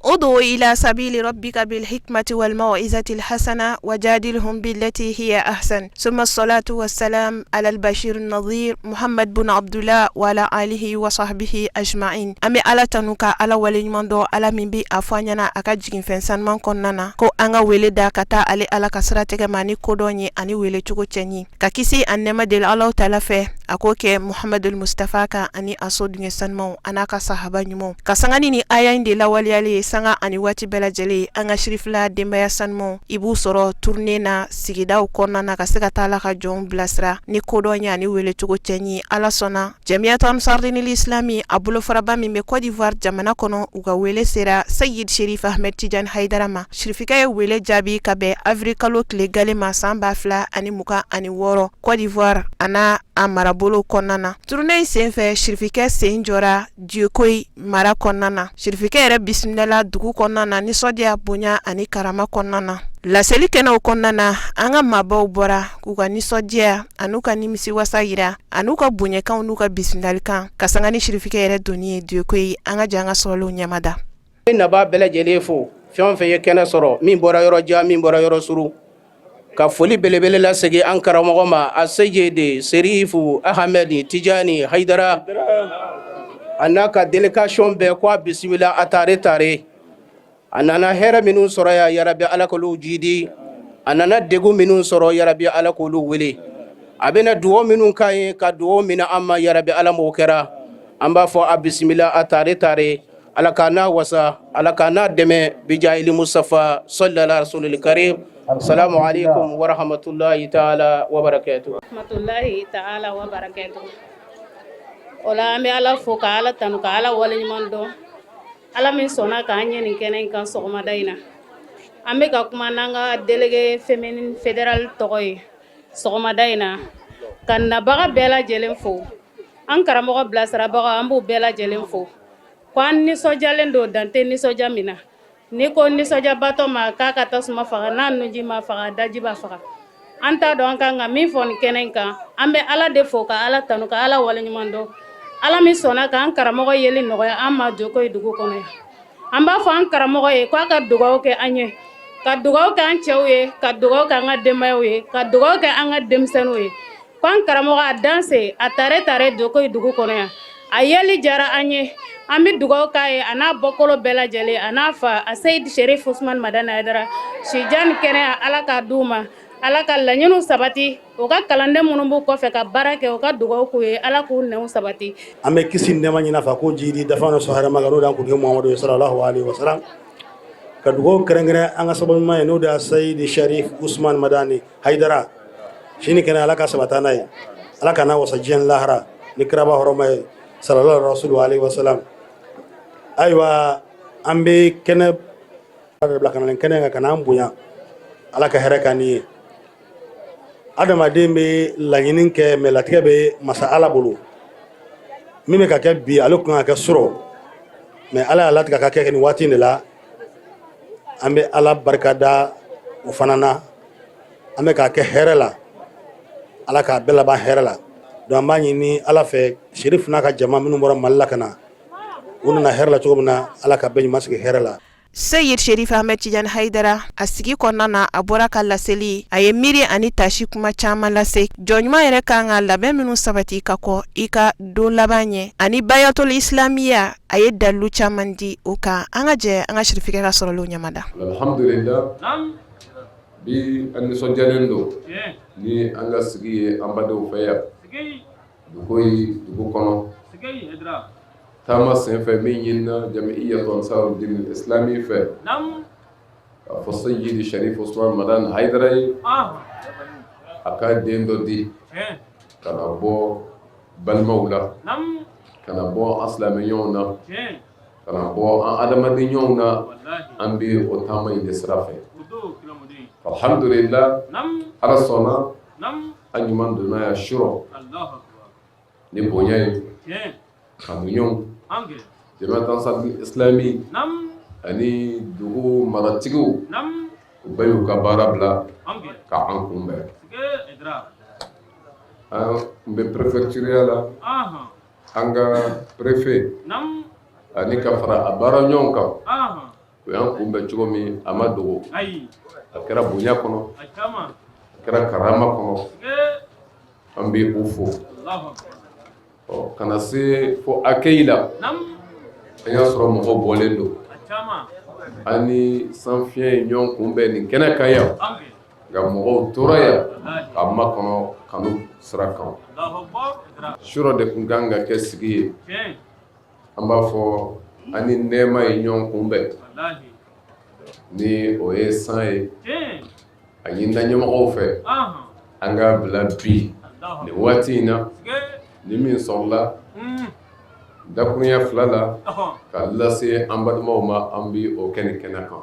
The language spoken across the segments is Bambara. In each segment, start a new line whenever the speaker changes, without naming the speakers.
ادعو إلى سبيل ربك بالحكمة والموعظة الحسنة وجادلهم بالتي هي أحسن ثم الصلاة والسلام على البشير النظير محمد بن عبد الله وعلى آله وصحبه أجمعين أمي على تنوكا على ولي مندو على من بي أفانينا أكاجين فنسان من كوننا كو أنغا ويلي دا كتا علي على كسراتك ماني كودوني أني ويلي چوكو تشني كاكيسي أنما دل الله تلافه أكوكي محمد المصطفى كا أني أصود نسان مو أنا كصحابة نمو كسانغاني ني آيان دي لولي علي sanga ani wati bela jeli anga shirifla dembaya sanmo ibu soro tourner na sigida u konna na kasika tala ka jon blasra ni kodonya ni wele tugo chenyi ala sona jamiatu ansardin islami abulo faraba mi me Côte d'Ivoire jamana kono uga wele sera Sayyid Sherif Ahmed Tidiane Haidarama shirifika ye wele jabi kabe Afrika lo legale masamba fla ani muka ani woro Côte d'Ivoire ana amarabolo konnana tourner senfe shirifika senjora diokoi mara konnana shirifika ere bismillah dugu konnana ni sodia bonya ani karama konnana la seli kena konnana anga mabaw bora kuga ni sodia anuka ni misi wasayira anuka bonya kan unuka bismillah kan kasanga ni shirifika ere doni diokoi anga janga solo nyamada
na ba bela jelefo fion fe kena soro min bora yoro ja min bora yoro suru ka foli belebele la sege an karamo ma asayede Serifu Ahmed Tijani Haidara anaka delegation be kwa bismillah atare tare anana hera minun soro ya rabbi alakulu jidi anana degu minun soro ya rabbi alakulu wele abena duwo minun kai ka duwo mina amma ya rabbi alamokera amba fo bismillah atare tare alakana wasa alakana deme bijaili mustafa sallallahu alaihi karim. Assalamu alaikum wa rahmatullahi ta'ala wa barakatuh.
Rahmatullahi ta'ala wa barakatuh. Ola ambe ala foka ala tanuka ala wale nyimando. Ala min sona ka anye ni kenen kan sogoma daina. Ambe ka kuma nanga délégué féminine fédéral togoy sogoma daina. Kan na baga bela jelen fo. An karamogo blasara baga ambu bela jelen fo. Kwan ni soja lendo dante ni soja mina. Niko ni soja bato ma kaka tasuma faga na nuji ma faga daji ba faga anta do anka nga mi fon kenenka ambe ala defo ka ala tanuka ala wala nyumando ala mi sona ka ankara mogo yeli no ya amma joko idugo kono amba fo ankara mogo ye kwa ka dugo ke anye ka dugo ka anchewe ka dugo ka nga demawe ka dugo ka anga demsenwe kwa ankara mogo danse atare tare joko idugo kono ya ayeli jara anye ambi dugaw kaye ana bokolo bela jele ana fa Sayyid Sherif Ousmane Madane Haidara Tidiane kene ala ka duma ala ka laɲinu sabati o ka kalande munun bu kɔfɛ ka barake o ka dugaw ku ye ala k'u nɛw sabati
ame kisi nema ɲina fa ko jidi dafano sahara magano dan kuke Muhammadu sallallahu alaihi wasallam ka dugaw kɛrɛnkɛrɛn an ka sababu ma ye n'o da Sayyid Sherif Ousmane Madane Haidara shini kene ala ka sabata na ye ala ka na wasa jiyan lahara ni kiraba horoma ye sallallahu alaihi wasallam aywa ambe kene blakana kene kana ambunya ala ka hera kani adama dembe laɲinin kɛ me latigɛ be masa ala bolo min be ka kɛ bi ale kun ka kɛ sɔrɔ mais ala y'a latigɛ ka kɛ ni waati de la an be ala barika da o fana na an be ka kɛ hɛrɛ la ala k'a bɛɛ laban hɛrɛ la donc an b'a ɲini ala fɛ Sherif n'a ka jama minnu bɔra Mali la ka na u nana hɛrɛ la cogo min na ala ka bɛɛ ɲuman sigi hɛrɛ la.
Sayyid Sherif Ahmed Tidiane Haidara a sigi kɔnɔna a bɔra ka laseli a ye miiri ani tasi kuma caman lase jɔnɲuman yɛrɛ kan ka labɛn minnu sabati ka kɔ i ka don laban ɲɛ ani bayatul islamiya a ye dalilu caman di o kan an ka jɛ an ka sherifikɛ ka sɔrɔliw ɲamada.
Alhamdulillah bi an nisɔndiyalen don ni an ka sigi ye an badenw fɛ yan dugu kɔnɔ taama senfɛ min ɲinina Jamiyyatu Ansarudin Islami fɛ k'a fɔ Sayyid Sherif Ousmane Madane Haidara ye a ka den dɔ di kana bɔ balimaw la kana bɔ an silamɛɲɔgɔnw na kana bɔ an adamadenɲɔgɔnw na an bɛ o taama in de sira fɛ alhamdulillah ala sɔnna an ɲuman donna yan surɔ ni bonya ye ka muɲɔw jamaat ansarul islami ani dugu maratigiw u bɛɛ y'u ka baara bila ka an kunbɛn an bɛ préfecture la an ka préfet ani ka fara a baara ɲɔgɔn kan o y'an kunbɛn cogo min a ma dogo a kɛra bonya kɔnɔ a kɛra karama kɔnɔ an bɛ u fo kana se fo accueil la an y'a sɔrɔ mɔgɔw bɔlen don an ni sanfiɲɛ ye ɲɔgɔn kunbɛn nin kɛnɛ kan yan nka mɔgɔw tora yan k'a makɔnɔ kanu sira kan surɔ de tun kan ka kɛ sigi ye an b'a fɔ an ni nɛɛma ye ɲɔgɔn kunbɛn ni o ye san ye a ɲinina ɲɛmɔgɔw fɛ an ka bila bi nin waati in na ni min sɔrɔla dakurunya fila la ka lase an balimaw ma an bi o kɛ nin kɛnɛ kan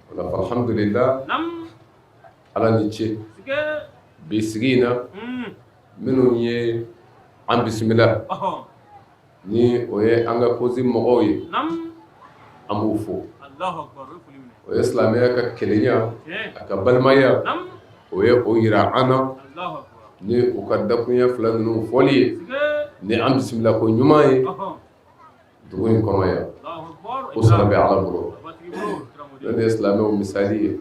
wala alhamdulillah ala ni ce bi sigi in na minnu ye an bisimila ni o ye an ka kozi mɔgɔw ye an b'u fo o ye silamɛya ka kelenya a ka balimaya o ye o yira an na ni u ka dakurunya fila ninnu fɔli ye ni an bisimila ko ɲuman ye dugu in kɔnɔ yan o sara bɛ ala bolo ne de ye silamɛw misali ye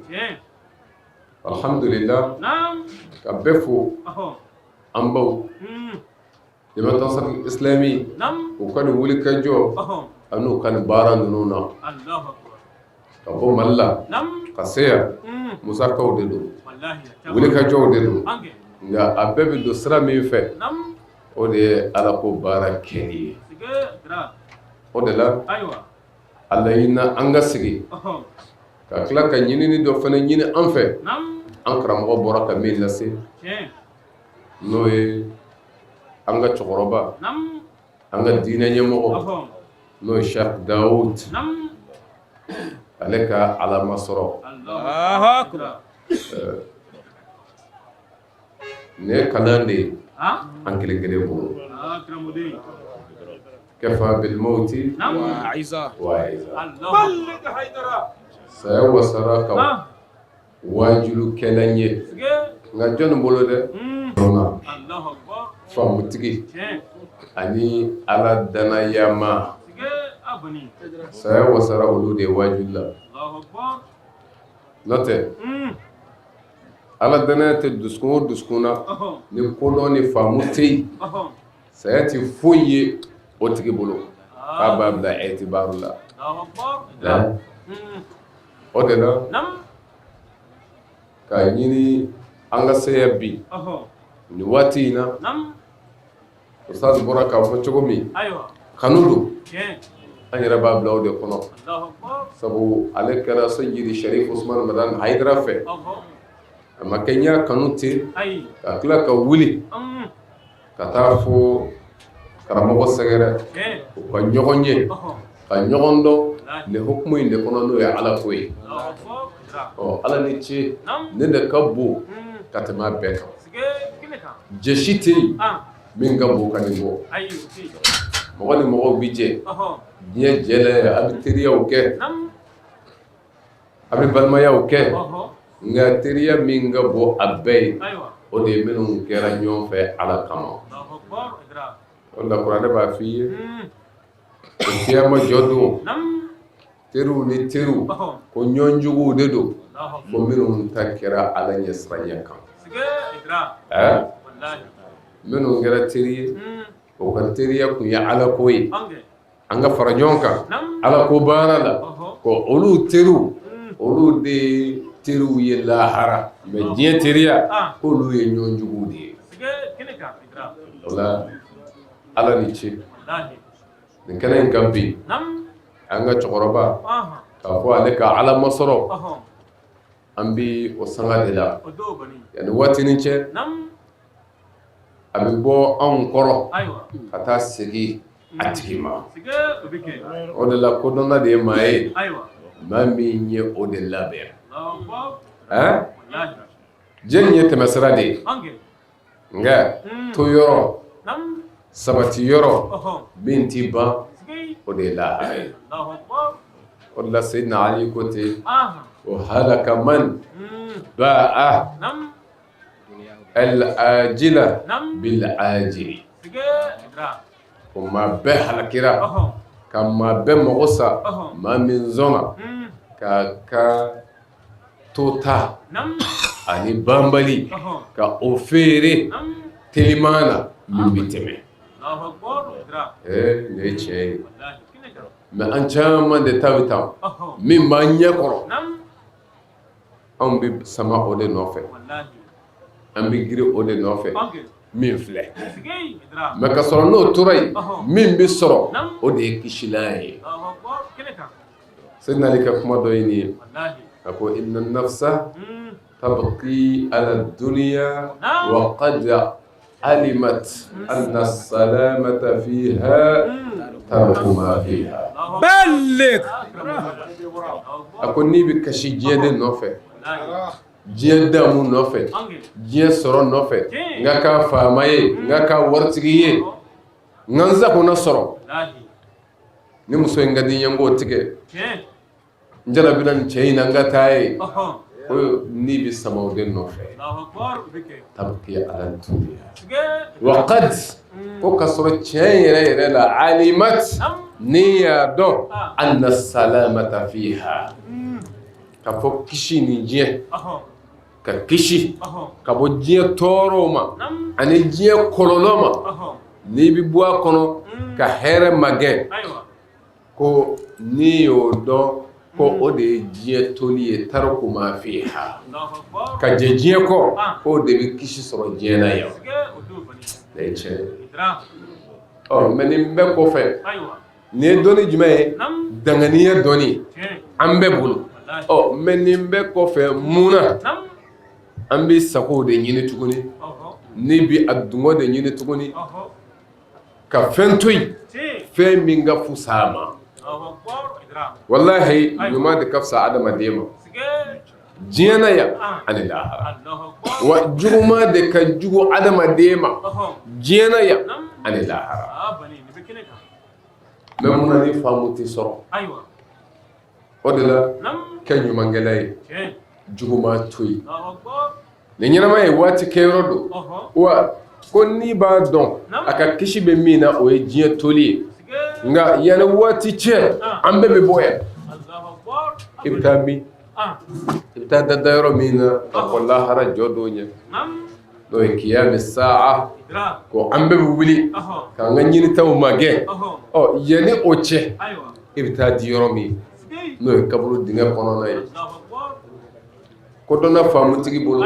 alhamdulillah ka bɛɛ fo an baw jamaat ansarul islami u ka nin wulikajɔ an'u ka nin baara ninnu na ka bɔ mali la ka se yan musakaw de don wulikajɔw de don nka a bɛɛ bɛ don sira min fɛ o de ye ala ko baara kɛli ye o de la a laɲinina an ka sigi ka tila ka ɲinini dɔ fana ɲini an fɛ an karamɔgɔ bɔra ka min lase n'o ye an ka cɛkɔrɔba an ka diinɛ ɲɛmɔgɔ n'o ye Sheikh Dawud ale ka alama sɔrɔ ne ye kalan de ye an kelen kelen bolo kafa bil mauti wa aiza saya wasara ka wajulu kɛlɛ ye nka jɔnni bolo dɛ famutigi ani ala danayama saya wasara olu de wajulu la n'o tɛ ala danaya tɛ dusukun o dusukun na ni kodɔn ni faamu tɛ yen saya tɛ foyi ye o tigi bolo k'a b'a bila ɛtibaru la o de la k'a ɲini an ka saya bi nin waati in na ustaz bɔra k'a fɔ cogo min kanu don an yɛrɛ b'a bila o de kɔnɔ sabu ale kɛra Sayyidi Sharif Usman Madan Haidara fɛ a ma kɛ n y'a kanu ten ka tila ka wuli ka taa fo karamɔgɔ sɛgɛrɛ u ka ɲɔgɔn ye ka ɲɔgɔn dɔn nin hukumu in de kɔnɔ n'o ye ala ko ye ala ni ce ne de ka bon ka tɛmɛ a bɛɛ kan jɛsi tɛ yen min ka bon ka nin bɔ mɔgɔ ni mɔgɔw bi jɛ diɲɛ jɛlɛ a bɛ teriyaw kɛ a bɛ balimayaw kɛ nka teriya min ka bon a bɛɛ ye o de ye minnu kɛra ɲɔgɔn fɛ ala kama o la kuranɛ b'a f'i ye o kiyama jɔ don teriw ni teriw ko ɲɔnjuguw de don ko minnu ta kɛra ala ɲɛ siranya kan minnu kɛra teri ye o ka teriya kun ye ala ko ye an ka fara ɲɔgɔn kan ala ko baara la ko olu teriw olu de teriw ye lahara mɛ diɲɛ teriya k'olu ye ɲɔnjuguw de ye o la ala ni ce nin kɛnɛ in kan bi an ka cɛkɔrɔba k'a fɔ ale ka alama sɔrɔ an bi o sanga de la yanni waatinin cɛ a bɛ bɔ anw kɔrɔ ka taa segi a tigi ma o de la kodɔnna de ye maa ye maa min ye o de labɛn diɲɛ ye tɛmɛsira de ye nka to yɔrɔ sabati yɔrɔ min t'i ban o de ye lahara ye o de la Seydina Ali ko ten o halaka man ba'a al-ajila bil-ajili o maa bɛɛ halakira ka maa bɛɛ mago sa maa min sɔnna ka ka tota ani banbali ka o feere teliman na min bɛ tɛmɛ ne ye tiɲɛ ye mais an caman de ta bɛ taa min b'an ɲɛ kɔrɔ anw bɛ sama o de nɔfɛ an bɛ girin o de nɔfɛ min filɛ mais ka sɔrɔ n'o tora yen min bɛ sɔrɔ o de ye kisilan ye Seydina Ali ka kuma dɔ ye nin ye a ko inna nafsa tabqi ala dunya wa qad alimat anna salamata fiha tarku ma fiha balligh a ko n'i bɛ kasi diɲɛ de nɔfɛ diɲɛ damu nɔfɛ diɲɛ sɔrɔ nɔfɛ n ka k'a faama ye n ka k'a waritigi ye n ka n sagona sɔrɔ ni muso in ka di n ye n k'o tigɛ n jarabira nin cɛ in na n ka taa ye ko n'i bɛ sama o de nɔfɛ tabqi ala dunya wa qad ko ka sɔrɔ tiɲɛ yɛrɛ yɛrɛ la alimat ni y'a dɔn anna salamata fiha ka fɔ kisi ni diɲɛ ka kisi ka bɔ diɲɛ tɔɔrɔw ma ani diɲɛ kɔlɔlɔ ma n'i bɛ bɔ a kɔnɔ ka hɛrɛ magɛn ko n'i y'o dɔn ko o de ye diɲɛ toli ye tarku ma fiha ka jɛ diɲɛ kɔ k'o de bɛ kisi sɔrɔ diɲɛ na yan ne ye tiɲɛ ye mais nin bɛɛ kɔfɛ nin ye dɔnni jumɛn ye danganiya dɔnni an bɛɛ bolo mais nin bɛɛ kɔfɛ mun na an bɛ sago de ɲini tuguni ni bi a dungɔ de ɲini tuguni ka fɛn to yen fɛn min ka fusa ma wallahi ɲuman de ka fisa adamaden ma diɲɛ na yan ani lahara wa juguman de ka jugu adamaden ma diɲɛ na yan ani lahara mais mun na ni faamu tɛ sɔrɔ o de la kɛ ɲumankɛla ye juguman to yen ni ɲɛnama ye waati kɛyɔrɔ don wa ko n'i b'a dɔn a ka kisi bɛ min na o ye diɲɛ toli ye nka yanni waati cɛ an bɛɛ bɛ bɔ yan i bɛ taa min i bɛ taa dada yɔrɔ min na a fɔ lahara jɔ dɔw ɲɛ n'o ye kiyami saa ko an bɛɛ bɛ wuli k'an ka ɲinitaw magɛn yanni o cɛ i bɛ taa di yɔrɔ min n'o ye kaburu dingɛ kɔnɔna ye ko dɔnna faamutigi bolo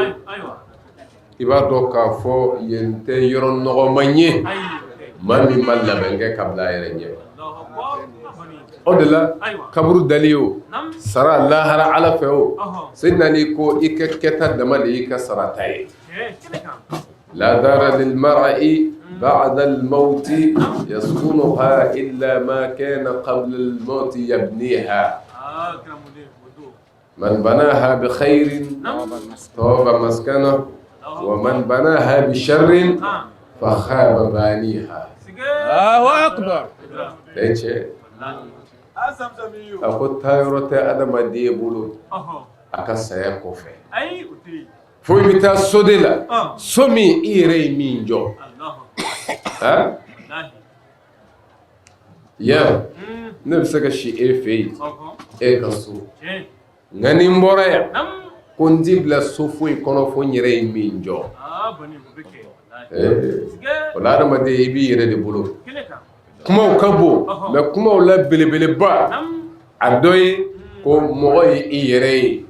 i b'a dɔn k'a fɔ yen tɛ yɔrɔ nɔgɔman ye maa min ma labɛn kɛ ka bila a yɛrɛ ɲɛ o de la kaburu dali o sara lahara ala fɛ o Seydina Ali ko i ka kɛta dama de y'i ka sarata ye la dara lil mar'i ba'da al mawt yaskunuha illa ma kana qabla al mawt yabniha من بناها بخير طاب مسكنه ومن بناها بشر فخاب بانيها الله أكبر ليش أقول تايروت أدم دي بولو أكسر كوفي فوي متى سودلا سومي إيري مين جو ها يا نفسك شيء في إيه كسو ngani mbora ya ko ndibla sofu kono fo nyere min jo wala adama de ibi yere de bolo kuma kabo la kuma la belebele ba adoy ko moy yere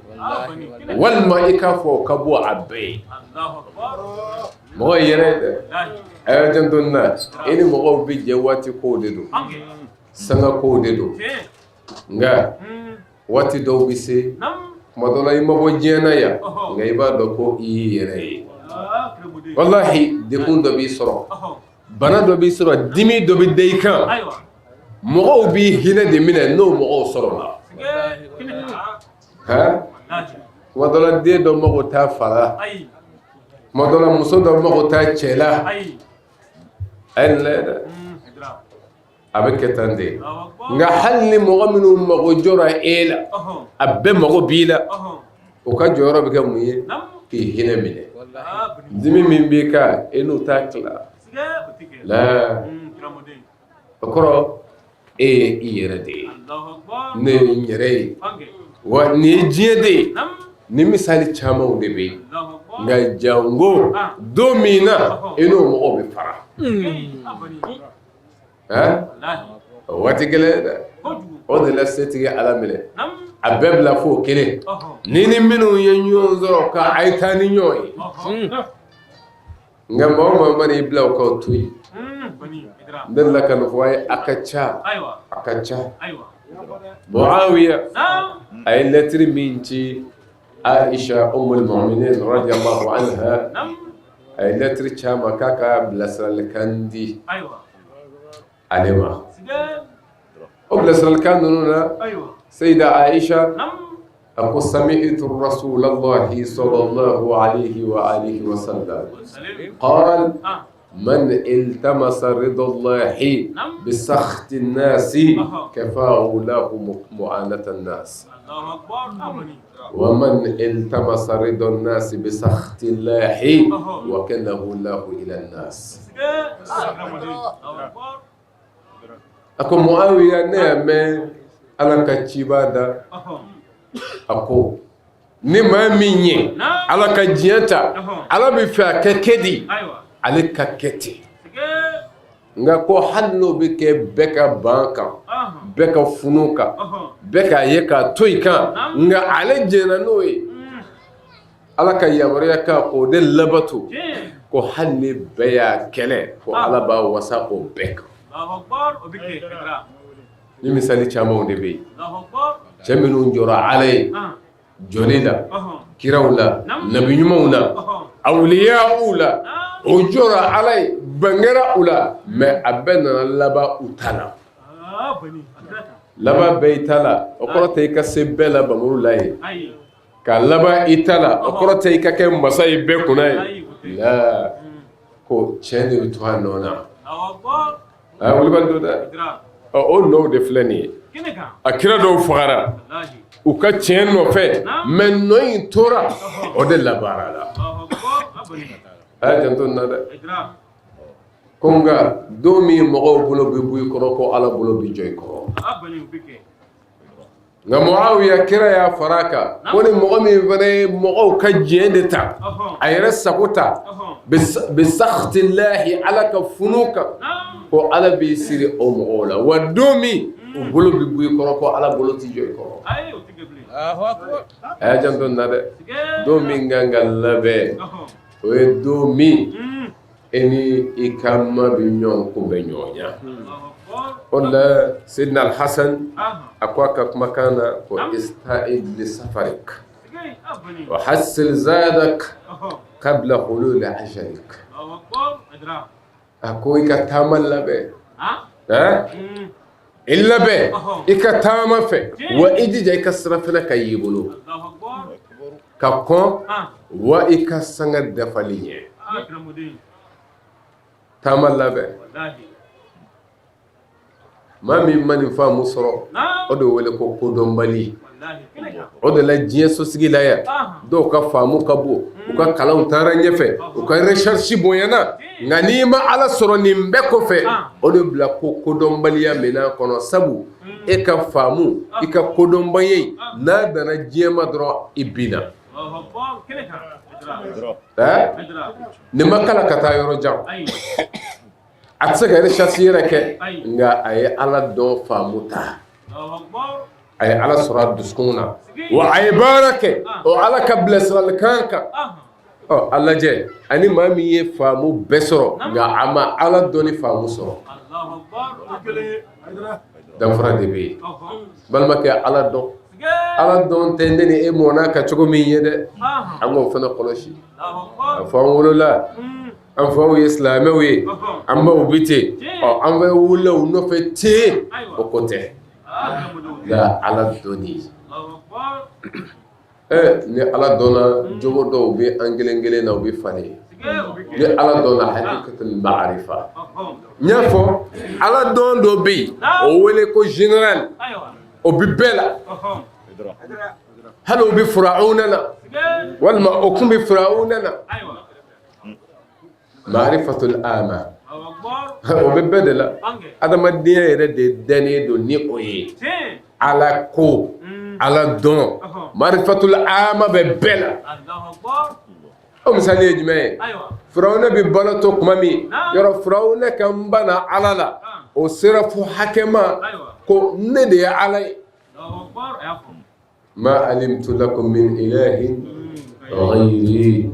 wal malaika fo kabo abbe moy yere ay jandonna eni mo bi jewati ko de do sanga ko de do nga wati dɔw bɛ se kuma dɔ la i ma bɔ diɲɛ na yan nka i b'a dɔn ko i y'i yɛrɛ ye wallahi dekun dɔ b'i sɔrɔ bana dɔ b'i sɔrɔ dimi dɔ bɛ da i kan mɔgɔw b'i hinɛ de minɛ n'o mɔgɔw sɔrɔ la tuma dɔ la den dɔ mago t'a fa la tuma dɔ la muso dɔ mago t'a cɛ la a ye nin lajɛ dɛ a bɛ kɛ tan de nka hali ni mɔgɔ minnu mago jɔra e la a bɛɛ mago b'i la o ka jɔyɔrɔ bɛ kɛ mun ye k'i hinɛ minɛ dimi min b'i kan e n'o t'a tila la o kɔrɔ e ye i yɛrɛ de ye ne ye n yɛrɛ ye wa nin ye diɲɛ de ye ni misali camanw de bɛ yen nka jango don min na e n'o mɔgɔw bɛ fara o waati gɛlɛn dɛ o de la setigi ala minɛ a bɛɛ bila fo kelen ni minnu ye ɲɔgɔn sɔrɔ ka a ye taa ni ɲɔgɔn ye nka maa o maa mana i bila o k'aw to yen ne delila ka nin fɔ a ye a ka ca a ka ca Muawiya a ye lɛtiri min ci Aisha Ummul Mu'minin radiyallahu anha a ye lɛtiri caman k'a ka bilasiralikan di ale ma o bilasiralikan ninnu na Sayida Aisha a ko sami'tu Rasulallahi sallallahu alayhi wa alihi wa sallam qala من التمس رضا الله بسخط الناس كفاه له معاناة الناس ومن التمس رضا الناس بسخط الله وكله الله إلى الناس أكو معاوية نعم على كتشيبادا أكو نما مني على كجيانتا على بفا ككدي ale ka kɛte nka ko hali n'o bɛ kɛ bɛɛ ka ban kan bɛɛ ka funu kan bɛɛ k'a ye k'a to i kan nka ale jɛnna n'o ye ala ka yamaruya kan k'o de labato ko hali ni bɛɛ y'a kɛlɛ ko ala b'a wasa o bɛɛ kan ni misali camanw de bɛ yen cɛ minnu jɔra ala ye jɔli la kiraw la nabiɲumanw la awliyaw la o jɔra ala ye bangera u la mais a bɛɛ nana laban u ta la laban bɛɛ i ta la o kɔrɔ tɛ i ka se bɛɛ la bamuru la ye ka laban i ta la o kɔrɔ tɛ i ka kɛ masa ye bɛɛ kunna ye la ko cɛ de bɛ to a nɔ na a wulibali do dɛ o nɔw de filɛ nin ye a kira dɔw fagara u ka tiɲɛ nɔfɛ mais nɔ in tora o de labaara la a ye janto na dɛ ko nka don min mɔgɔw bolo bɛ bɔ i kɔrɔ ko ala bolo bɛ jɔ i kɔrɔ nka Muawiya kira y'a fara a kan ko ni mɔgɔ min fana ye mɔgɔw ka diɲɛ de ta a yɛrɛ sago ta bi sakhtillahi ala ka funu kan ko ala b'i siri o mɔgɔw la wa don min u bolo bɛ bɔ i kɔrɔ ko ala bolo tɛ jɔ i kɔrɔ a ye janto na dɛ don min kan ka labɛn o ye don min e ni i ka ma bɛ ɲɔgɔn kunbɛn ɲɔgɔn ɲa o la Sayyidina Al-Hasan a ko a ka kumakan na ko ista'id li safarik wa hassil zadak qabla hulul ajalik a ko i ka taama labɛn i labɛn i ka taama fɛ wa i jija i ka sira fɛnɛ ka y'i bolo ka kɔn wa i ka sanga dafali ɲɛ taama labɛn maa min ma nin faamu sɔrɔ o de wele ko kodɔnbali o de la diɲɛ sosigi la yan dɔw ka faamu ka bon u ka kalanw taara ɲɛfɛ u ka recherche bonyana nka n'i ma ala sɔrɔ nin bɛɛ kɔfɛ o de bila ko kodɔnbaliya minɛn kɔnɔ sabu e ka faamu i ka kodɔnbali n'a dana diɲɛ ma dɔrɔn i binna nin ma kala ka taa yɔrɔ jan a tɛ se ka recherche yɛrɛ kɛ nka a ye ala dɔn faamu ta a ye ala sɔrɔ a dusukun na wa a ye baara kɛ o ala ka bilasiralikan kan a lajɛ ani maa min ye faamu bɛɛ sɔrɔ nka a ma ala dɔn ni faamu sɔrɔ danfara de bɛ yen balimakɛ ala dɔn ala don tɛ ne ni e mɔna ka cogo min ye dɛ an k'o fana kɔlɔsi a fɔ an wolola an faw ye silamɛw ye an baw bi ten an bɛ wula u nɔfɛ ten o ko tɛ nka ala dɔnni ni ala dɔnna jogo dɔw bɛ an kelen kelen na u bɛ falen ni ala dɔnna hakikatul ma'arifa n y'a fɔ ala dɔn dɔ bɛ yen o wele ko général o bi bɛɛ la hali o bi firawuna na walima o kun bi firawuna na ma'arifatul ama o bɛ bɛɛ de la adamadenya yɛrɛ de dannen don ni o ye ala ko ala dɔn ma'arifatul ama bɛ bɛɛ la o misali ye jumɛn ye firawuna bi balo to kuma min yɔrɔ firawuna kan bana ala la o sera fo hakɛ ma ko ne de ye ala ye ma alimtu lakum min ilahin ghayri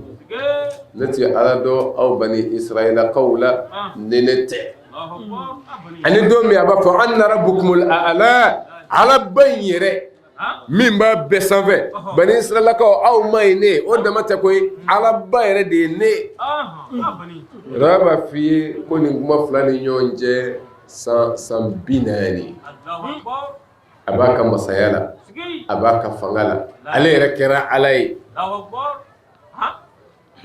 ne ti ala dɔn aw bani israilakaw la ne tɛ ani don min a b'a fɔ anna rabbukumul a'la ala ba in yɛrɛ min b'a bɛɛ sanfɛ bani israilakaw aw ma ye ne o dama tɛ koyi ala ba yɛrɛ de ye ne yɛrɛ b'a f'i ye ko nin kuma fila ni ɲɔgɔn cɛ san 40 a b'a ka masaya la a b'a ka fanga la ale yɛrɛ kɛra ala ye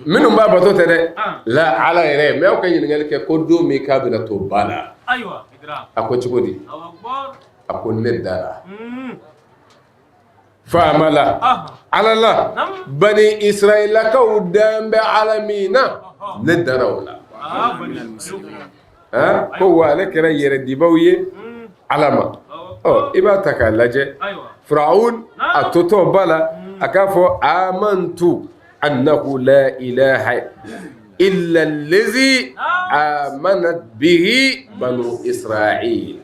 minnu b'a bato tɛ dɛ la ala yɛrɛ mɛ aw ka ɲininkali kɛ ko don min k'a bɛna to ba la a ko cogo di a ko ne dara faama la ala la bani israilakaw dan bɛ ala min na ne dara o la ko wa ale kɛra yɛrɛdibaw ye ala ma i b'a ta k'a lajɛ firawun a totɔ ba la a k'a fɔ amantu annahu la ilaha illa allazi amanat bihi banu israil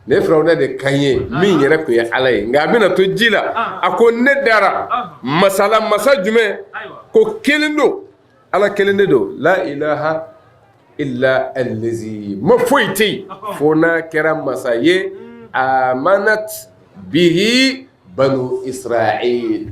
ne firawuna de kan ye min yɛrɛ tun ye ala ye nka a bɛna to ji la a ko ne dara masa jumɛn ko kelen don ala kelen de don la ilaha illa allazi ma foyi tɛ yen fo n'a kɛra masa ye amanat bihi banu israil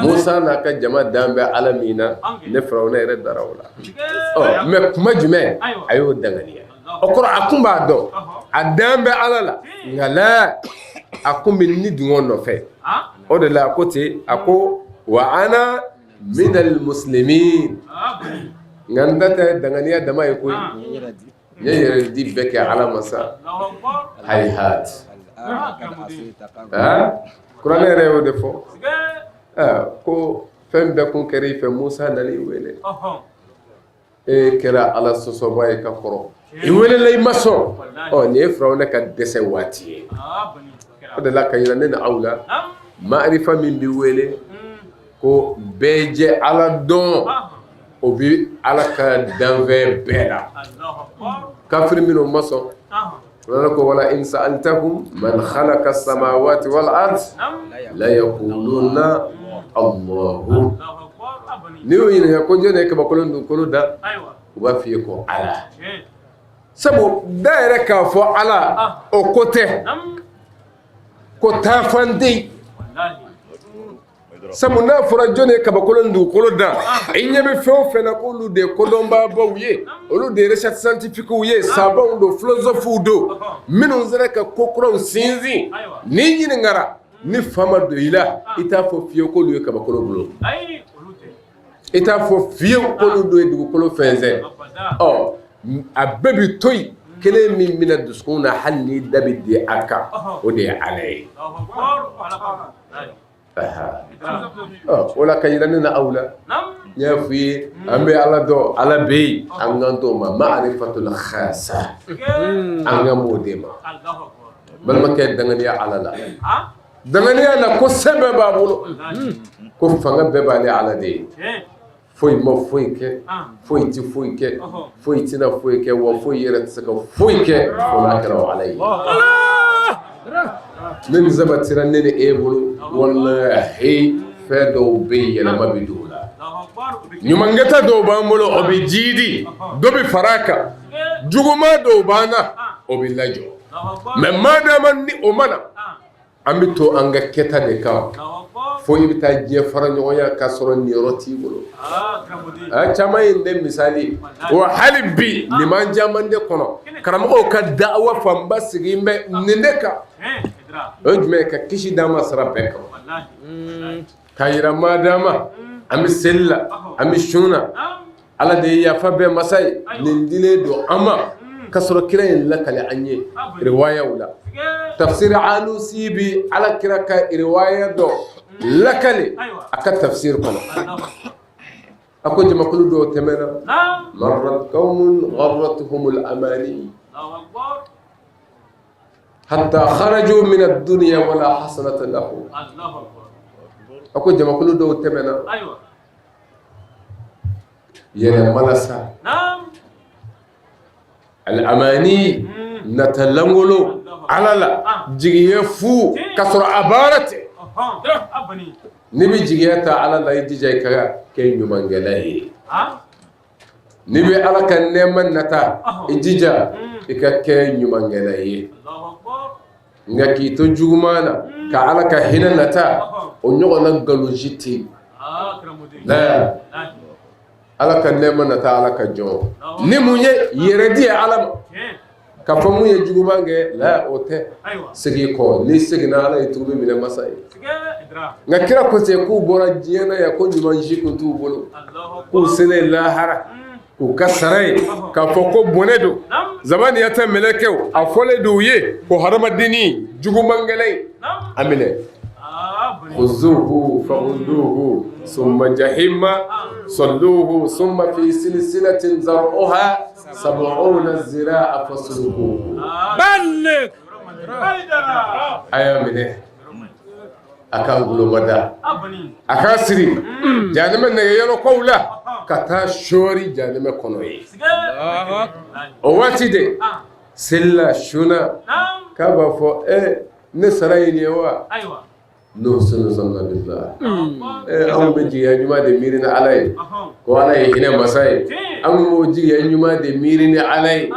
Musa n'a ka jama dan bɛ ala min na ne firawuna yɛrɛ dara o la mɛ kuma jumɛn a y'o danganiya o kɔrɔ a kun b'a dɔn a dan bɛ ala la nka la a kun bɛ ni dungɔ nɔfɛ o de la a ko ten a ko wa ana minal muslimin nka n da tɛ danganiya dama ye koyi n ye yɛrɛ di bɛɛ kɛ ala masa hayhat kuranɛ yɛrɛ y'o de fɔ ko fɛn bɛɛ kun kɛra i fɛ Musa nali wele e kɛra ala sɔsɔba ye ka kɔrɔ i welela i ma sɔn nin ye firawuna ka dɛsɛ waati ye o de la ka yira ne na aw la ma'arifa min bi wele ko bɛɛ jɛ ala dɔn o bi ala ka danfɛn bɛɛ la kafiri minnu ma sɔn ko wala in sa'altahum man khalaqa as-samawati wal ard la yaquluna Allahu ni o ɲininka ko jɔn ye kabakolon dugukolo da u b'a f'i ye ko ala sabu da yɛrɛ k'a fɔ ala o ko tɛ ko taafan tɛ yen sabu n'a fɔra jɔn ye kabakolon dugukolo da i ɲɛ bɛ fɛn o fɛn na k'olu de ye kodɔnbaabaw ye olu de ye recherche scientifiquew ye sabaw don philosophes don minnu sera ka ko kuraw sinsin n'i ɲininkara ni fa ma don i la i t'a fɔ fiyewu k'olu ye kabakolo bolo i t'a fɔ fiyewu k'olu don ye dugukolo fɛnsɛn a bɛɛ bi to yen kelen min bɛna dusukun na hali n'i da bɛ di a kan o de ye ala ye o la ka yira ne na aw la n y'a f'i ye an bɛ ala dɔn ala bɛ yen an kan t'o ma ma'arifatul khassa an kan b'o de ma balimakɛ danganiya ala la danganiya la ko sɛbɛn b'a bolo ko fanga bɛɛ b'ale ala de ye foyi ma foyi kɛ foyi ti foyi kɛ foyi tina foyi kɛ wa foyi yɛrɛ tɛ se ka foyi kɛ fo n'a kɛra ala ye ne ni zaba tira ne ni e bolo wallahi fɛn dɔw bɛ yen yɛlɛma bɛ don o la ɲumankɛta dɔw b'an bolo o bɛ jiidi dɔ bɛ fara a kan juguman dɔw b'an na o bɛ lajɔ mais madama ni o mana an bɛ to an ka kɛta de kan fo i bɛ taa diɲɛ fara ɲɔgɔnya ka sɔrɔ niyɔrɔ t'i bolo caman ye ne misali wa hali bi liman caman de kɔnɔ karamɔgɔw ka da'awa fanba sigilen bɛ nin de kan o ye jumɛn ye ka kisi d'an ma sira bɛɛ kan ka yira madama an bɛ seli la an bɛ sun na ala de ye yafa bɛɛ masa ye nin dilen don an ma ka sɔrɔ kira in lakale an ye riwayaw la tafsir alusi bi ala kira ka riwaya dɔ lakale a ka tafsir kɔnɔ a ko jamakulu dɔw tɛmɛna marrat qawmun gharratuhumul amani hatta kharaju min ad-dunya wala hasanata lahum a ko jamakulu dɔw tɛmɛna yɛlɛ malasa al-amani natalangolo alala jigiye fu kasoro abarate ni bi jigiya ta alala yi jija ka kay nyuman galaye ni bi ala kan neman nata ijija ika kay nyuman galaye ngaki to jugumana ka ala ka hinanata o nyogona galujiti la ala ka neman nata ala ka jo ni munye yeredi ala ka fɔ mun ye juguman kɛ la o tɛ segi kɔ ni segina ala ye tugu minɛ masa ye nka kira ko ten k'u bɔra diɲɛ na yan ko ɲuman si kun t'u bolo k'u selen lahara k'u ka sara ye k'a fɔ ko bɔnɛ don zabaniyata mɛlɛkɛw a fɔlen don u ye ko hadamadeni juguman kɛlɛ a minɛ خذوه فغلوه ثم جحيم صلوه ثم في سلسلة زرعها 70 ذراعا فاسلكوه بلغ أيا منه أكان غلومدا أكان سري جانم نيجيلو كولا كتا شوري جانم كونوي أواتي دي سلا شونا كابا فو نسرايني وا no sunu zanna billah an be jiya nyuma de mirina alai ko ala ye hina masai an mo jiya nyuma de mirina alai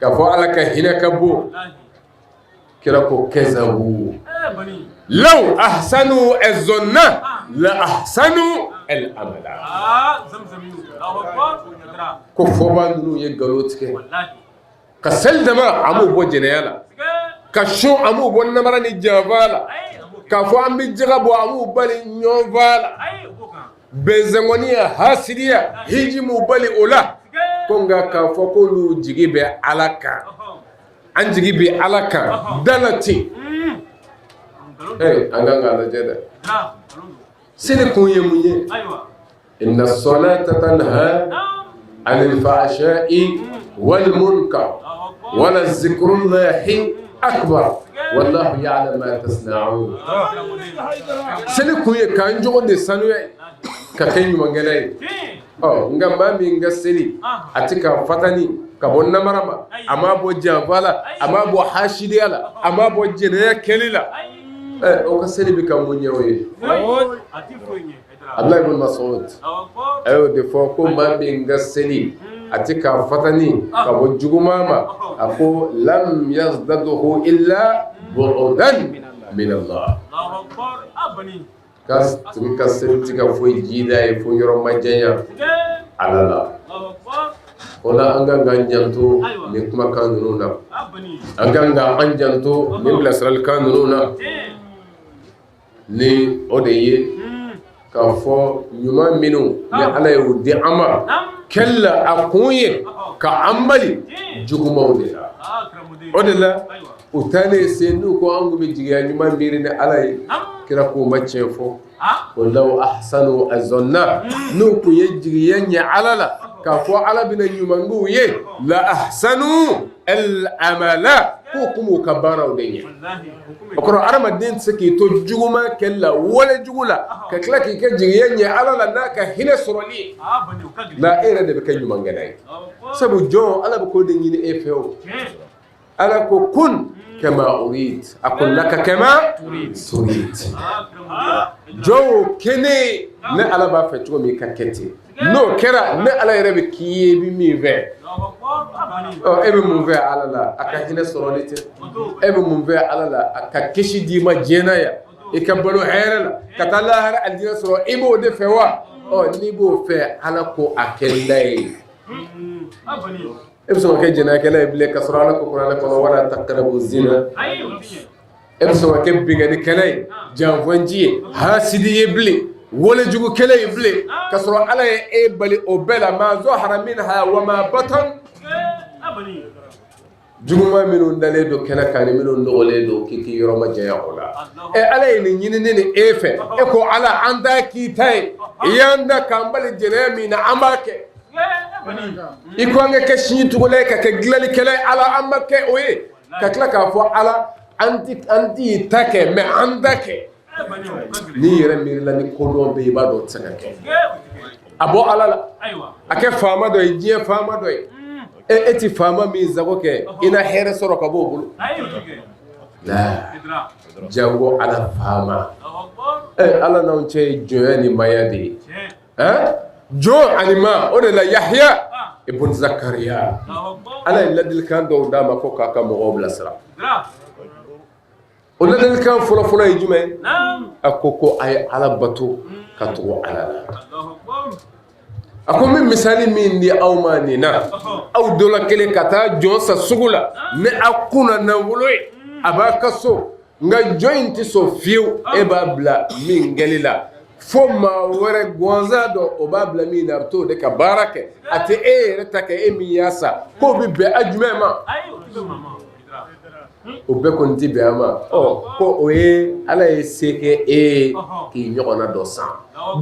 ka fo ala ka hina kabo kira ko kazabu law ahsanu az-zanna la ahsanu al-amala ko fo bandunu ye galotike ka saldama amu bo jeneyala ka sho amu bo namara ni javala ka fɔ an bɛ jɛgɛ bɔ an b'u bali ɲɔgɔn la bɛnzɛngɔniya hasidiya hiji m'u bali o la ko nka k'a fɔ k'olu jigi bɛ ala kan an jigi bɛ ala kan dala ten an kan k'a lajɛ dɛ seli kun ye mun ye inna salata tanha anil fahsha'i wal munkar wala zikrullahi akbar والله يعلم ما تصنعون سلكوا كان جون دي سانوي كاكاي مانغلاي ngamba mi ngaseli atika fatani kabonna marama ama bo janfala ama bo hashidiala ama bo jenaya kelila o ka seli bi kam munyewe Allah ibn Mas'ud ayo de fo ko mambi ngaseli atika fatani kabo jugumama ako lam yazdaduhu illa bu'udan min Allah kas tika sentika fo jida e fo yoro majanya alala wala anga ganjanto ni kuma kanununa anga anjanto ni blasral kanununa ni odeye ka fo nyuma minu ni ala yudi ama kella akunye ka ambali jugumawde odela utane senu ko angu be jiga nyuma miri ne alay kira ko macce fo wallahu ahsanu azanna nu ko yejigi yanya alala ka fo ala bina nyuma ngu ye la ahsanu al amala ko kumu kabara udenya okoro arama den sake to juguma kella wala jugula ka klaki ka jigi yanya alala naka hina surali la era de be nyuma nganai sabu jo ala ko de nyini e feo ala ko kun kama urid aqul laka kama turid jo kene ne ala ba fa tugo mi kakete no kera ne ala yere be kiye bi mi ve e bɛ mun fɛ ala la a ka hinɛ sɔrɔli tɛ e bɛ mun fɛ ala la a ka kisi d'i ma diɲɛna ya i ka balo hɛrɛ la ka taa lahara alijinɛ sɔrɔ i b'o de fɛ wa n'i b'o fɛ ala ko a kɛ la ye e bɛ sɔn ka kɛ jɛnɛyakɛla ye bilen ka sɔrɔ ala ko kuranɛ kɔnɔ wala taqrabu zina e bɛ sɔn ka kɛ bingannikɛla ye janfanji ye hasidi ye bilen walejugu kɛlɛ ye bilen ka sɔrɔ ala ye e bali o bɛɛ la ma zahara minha wa ma batan juguma minnu dalen don kɛnɛ kan ni minnu nɔgɔlen don k'i k'i yɔrɔ ma janya o la ala ye nin ɲinini ni e fɛ e ko ala an t'a k'i ta ye i y'an da k'an bali jɛnɛya min na an b'a kɛ i ko an ka kɛ sini tugulen ka kɛ dilanlikɛla ye ala an ma kɛ o ye ka tila k'a fɔ ala an t'i ta kɛ mɛ an ta kɛ n'i yɛrɛ miirila ni kodɔn bɛ yen i b'a dɔn o tɛ se ka kɛ a bɔ ala la a kɛ faama dɔ ye diɲɛ faama dɔ ye e ti faama min zago kɛ i na hɛrɛ sɔrɔ ka bɔ o bolo jango ala faama ala n'anw cɛ ye jɔnya ni maya de ye jɔn ani ma o de la Yahya ibn Zakariya ala ye ladilikan dɔw d'a ma ko k'a ka mɔgɔw bilasira o ladilikan fɔlɔ-fɔlɔ ye jumɛn a ko a ye ala bato ka tugu ala la a ko min misali min di aw ma nin na aw dɔ la kelen ka taa jɔn sa sugu la ni a kunna nafolo ye a b'a ka so nka jɔn in tɛ sɔn fiyewu e b'a bila min kɛli la fo maa wɛrɛ gansan dɔ o b'a bila min na a bɛ t'o de ka baara kɛ a tɛ e yɛrɛ ta kɛ e min y'a sa k'o bɛ bɛn a jumɛn ma o bɛɛ kɔni tɛ bɛn a ma ko o ye ala ye se kɛ e ye k'i ɲɔgɔnna dɔ san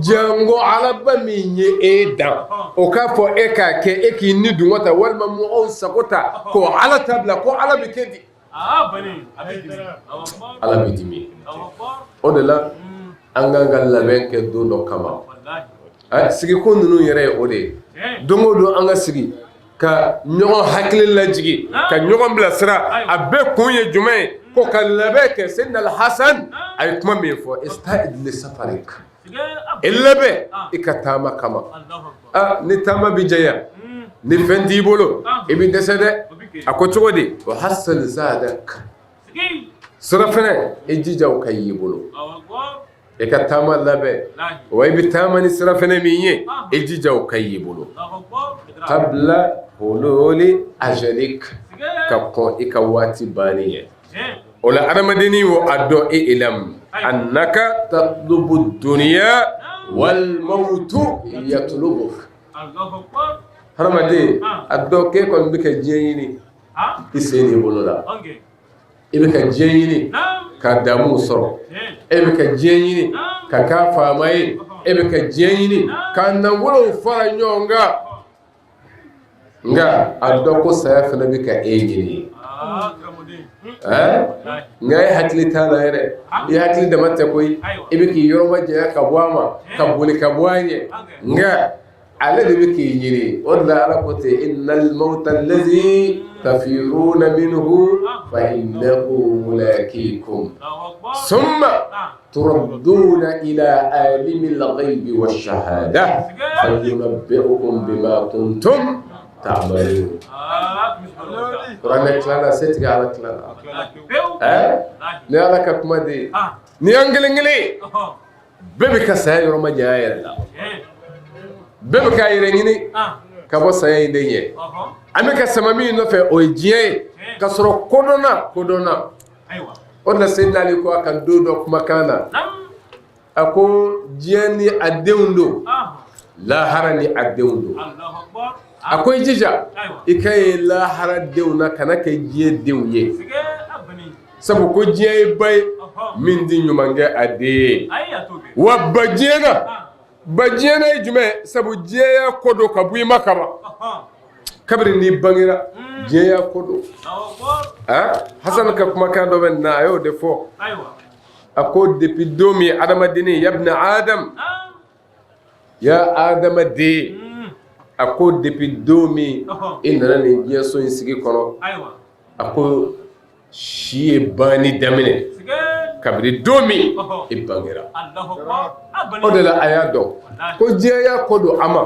jango alaba min ye e dan o k'a fɔ e k'a kɛ e k'i ni dungo ta walima mɔgɔw sago ta ko ala ta bila ko ala bɛ kɛ di ala bɛ dimi o de la an kan ka labɛn kɛ don dɔ kama sigiko ninnu yɛrɛ ye o de ye don o don an ka sigi ka ɲɔgɔn hakili lajigi ka ɲɔgɔn bilasira a bɛɛ kun ye jumɛn ye ko ka labɛn kɛ Sayyidina Al-Hasan a ye kuma min fɔ ista'id li safarik i labɛn i ka taama kama ni taama bɛ janya ni fɛn t'i bolo i bɛ dɛsɛ dɛ a ko cogo di wa hasan zadak sira fɛnɛ i jija o ka y'i bolo i ka taama labɛn wa i bɛ taama ni sira fɛnɛ min ye i jija o ka y'i bolo qabla hululi ajalik ka kɔn i ka waati banni ye o la adamadenni wo a dɔn i ilam annaka tatlubu dunya wal mautu yatlubuk hadamaden a dɔn k'e kɔni bɛ ka diɲɛ ɲini i sen n'i bolo la i bɛ ka diɲɛ ɲini ka damu sɔrɔ e bɛ ka diɲɛ ɲini ka k'a faama ye e bɛ ka diɲɛ ɲini ka nafolow fara ɲɔgɔn kan nka a dɔn ko saya fana bɛ ka e ɲini nka e hakili t'a la yɛrɛ i hakili dama tɛ koyi i bɛ k'i yɔrɔ majanya ka bɔ a ma ka boli ka bɔ a ɲɛ nka ale de bɛ k'i ɲini o de la ala ko ten innal mawta allazi tafiruna minhu fa innahu mulaqikum summa turadduna ila alimil ghaibi wash-shahada fayunabbi'ukum bima kuntum ta'malun. Kuranɛ tilala setigi ala tilala ni ala ka kuma de ni an kelen kelen bɛɛ bɛ ka saya yɔrɔ ma janya yɛrɛ la bɛɛ bɛ k'a yɛrɛ ɲini ka bɔ saya in de ɲɛ an bɛ ka sama min nɔfɛ o ye diɲɛ ye ka sɔrɔ kodɔnna o de la Seydina Ali ko a ka don dɔ kumakan na a ko diɲɛ ni a denw don lahara ni a denw don a ko i jija i ka ye lahara denw na kana kɛ diɲɛ denw ye sabu ko diɲɛ ye ba ye min di ɲuman kɛ a den ye wa ba diɲɛ na ye jumɛn sabu diɲɛ y'a ko don ka bɔ i ma kama kabiri n'i bangera diɲɛ y'a ko don Hasan ka kumakan dɔ bɛ na a y'o de fɔ a ko depuis don min adamadenni yabna Adam ya adamaden a ko depuis don min i nana nin diɲɛ so in sigi kɔnɔ a ko si ye banni daminɛ kabiri don min i bangera o de la a y'a dɔn ko diɲɛ y'a ko don a ma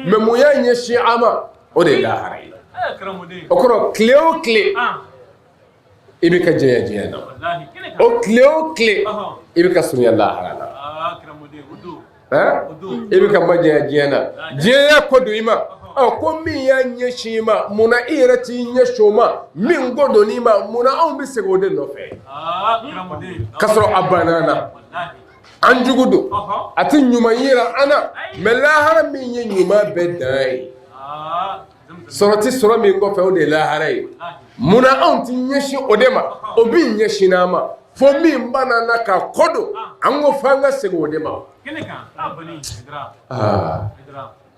mais mun y'a ɲɛsin a ma o de ye lahara ye o kɔrɔ tile o tile i bɛ ka diɲɛ na o tile o tile i bɛ ka surunya lahara la i bɛ ka ma diɲɛ na diɲɛ ko don i ma ko min y'a ɲɛsin i ma munna i yɛrɛ t'i ɲɛsin o ma min ko don i ma munna anw bɛ segin o de nɔfɛ k'a sɔrɔ a banna na an jugu don a tɛ ɲuman yira an na mais lahara min ye ɲuman bɛɛ dan ye sɔrɔ tɛ sɔrɔ min kɔfɛ o de ye lahara ye munna anw tɛ ɲɛsin o de ma o bɛ ɲɛsin an ma fo min banna na ka ko don an ko f'an ka segin o de ma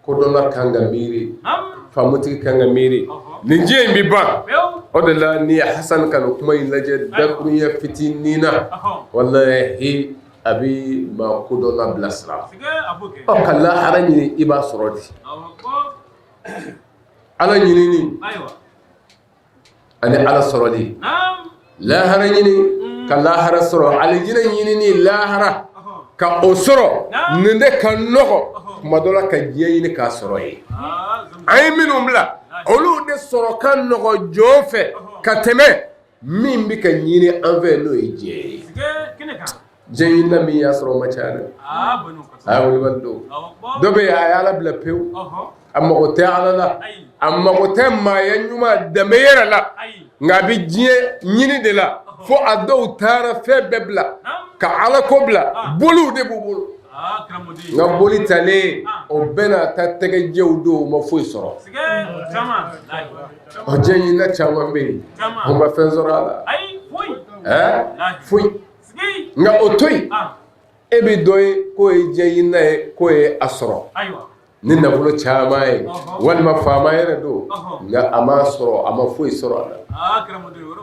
kodɔnna kan ka miiri faamutigi kan ka miiri nin diɲɛ in bɛ ban o de la ni Hasan ka nin kuma in lajɛ dakuruɲɛ fitinin na walahi a bɛ maa kodɔnna bilasira ka lahara ɲini i b'a sɔrɔ de ala ɲinini ani ala sɔrɔli lahara ɲini ka lahara sɔrɔ alijinɛ ɲinini lahara ka o sɔrɔ nin de ka nɔgɔ kuma dɔ la ka diɲɛ ɲini k'a sɔrɔ ye an ye minnu bila olu de sɔrɔ ka nɔgɔ jɔn fɛ ka tɛmɛ min bɛ ka ɲini an fɛ n'o ye diɲɛ ye diɲɛ ɲinina min y'a sɔrɔ o ma ca dɛ a y'a wulibali don dɔ bɛ yen a ye ala bila pewu a mago tɛ ala la a mago tɛ maaya ɲuman danbe yɛrɛ la nka a bɛ diɲɛ ɲini de la fo a dɔw taara fɛn bɛɛ bila ka ala ko bila boliw de b'u bolo nka boli talen o bɛɛ n'a ta tɛgɛjɛw don o ma foyi sɔrɔ o diɲɛ ɲinina caman bɛ yen o ma fɛn sɔrɔ a la foyi nka o to yen e bɛ dɔ ye k'o ye diɲɛ ɲinina ye k'o ye a sɔrɔ ni nafolo caman ye walima faama yɛrɛ don nka a ma sɔrɔ a ma foyi sɔrɔ a la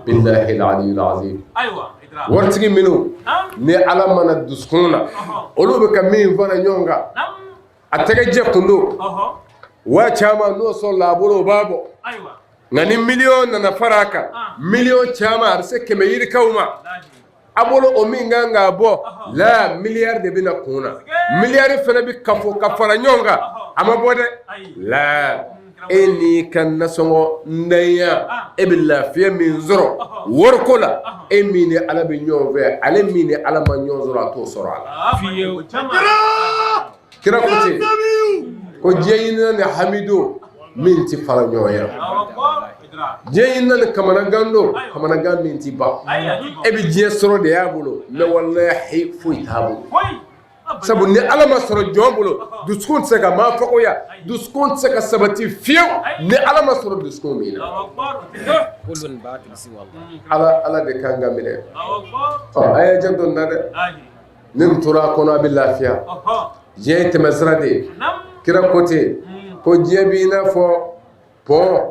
billahi al-aliyyil azim waritigi minnu ni ala mana dusukun na olu bɛ ka min fara ɲɔgɔn kan a tɛgɛjɛ kun don waa caman n'o sɔrɔla a bolo o b'a bɔ nka ni miliyɔn nana fara a kan miliyɔn caman a bɛ se 100 yirikaw ma a bolo o min kan k'a bɔ la miliyari de bɛna kun na miliyari fana bɛ kafo ka fara ɲɔgɔn kan a ma bɔ dɛ la e n'i ka nasɔngɔ ndaya e bɛ lafiya min sɔrɔ wariko la e min ni ala bɛ ɲɔgɔn fɛ ale min ni ala ma ɲɔgɔn sɔrɔ a t'o sɔrɔ a la kira ko ten ko diɲɛ ɲinina ni hamido min tɛ fara ɲɔgɔn ye diɲɛ ɲinina ni kamanagan don kamanagan min tɛ ban e bɛ diɲɛ sɔrɔ de y'a bolo mais wallahi foyi t'a bolo sabu ni ala ma sɔrɔ jɔn bolo dusukun tɛ se ka maa fɔkɔya dusukun tɛ se ka sabati fiyewu ni ala ma sɔrɔ dusukun min na ala de kan ka minɛ a ye janto n na dɛ ni n tora a kɔnɔ a bɛ lafiya diɲɛ ye tɛmɛsira de ye kira ko ten ko diɲɛ b'i n'a fɔ pɔn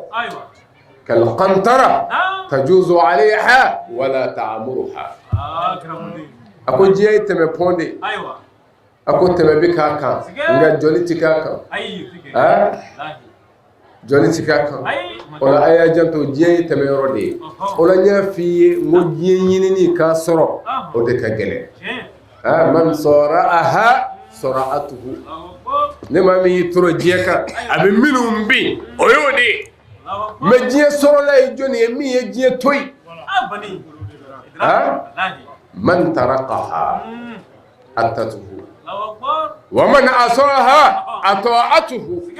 kalqantara tajuzu alayha wala ta'muruha a ko diɲɛ ye tɛmɛ pɔn de a ko tɛmɛ bɛ k'a kan nka jɔli tɛ k'a kan jɔli tɛ k'a kan o la a y'a janto diɲɛ ye tɛmɛ yɔrɔ de ye o la n y'a f'i ye n ko diɲɛ ɲinini k'a sɔrɔ o de ka gɛlɛn man sɔra'aha sɔra'atuhu ne maa min y'i toro diɲɛ kan a bɛ minnu bin o y'o de ye mais diɲɛ sɔrɔla ye jɔnni ye min ye diɲɛ to yen man tarakaha atatuhu wa man asaraha ata'atuhu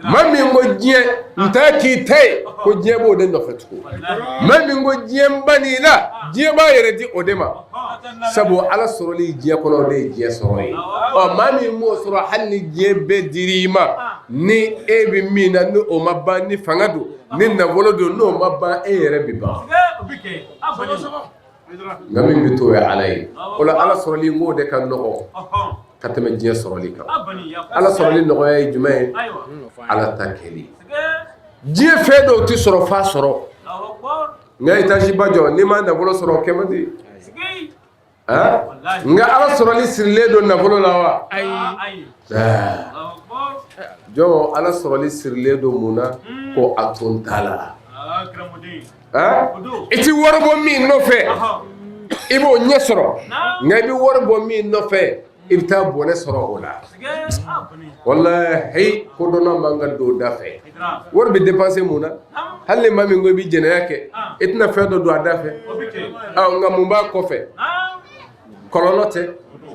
ma min ko diɲɛ n ta k'i ta ye ko diɲɛ b'o de nɔfɛ tugun ma min ko diɲɛ n banni la diɲɛ b'a yɛrɛ di o de ma sabu ala sɔrɔli diɲɛ kɔnɔ o de ye diɲɛ sɔrɔ ye maa min m'o sɔrɔ hali ni diɲɛ bɛɛ dir'i ma ni e bɛ min na ni o ma ban ni fanga don ni nafolo don n'o ma ban e yɛrɛ bɛ ban nka min bɛ to ye ala ye o la ala sɔrɔli n k'o de ka nɔgɔ ka tɛmɛ diɲɛ sɔrɔli kan ala sɔrɔli nɔgɔya ye jumɛn ye ala ta kɛli diɲɛ fɛn dɔw tɛ sɔrɔ f'a sɔrɔ nka étage ba jɔ n'i ma nafolo sɔrɔ o kɛ man di nka ala sɔrɔli sirilen don nafolo la wa jɔn ala sɔrɔli sirilen don mun na ko a tun t'a la i tɛ wari bɔ min nɔfɛ i b'o ɲɛ sɔrɔ nka i bɛ wari bɔ min nɔfɛ i bɛ taa bɔnɛ sɔrɔ o la walahi kodɔnna man ka don da fɛ wari bɛ dépenser mun na hali ni maa min ko i bɛ jɛnɛya kɛ i tɛna fɛn dɔ don a da fɛ nka mun b'a kɔfɛ kɔlɔlɔ tɛ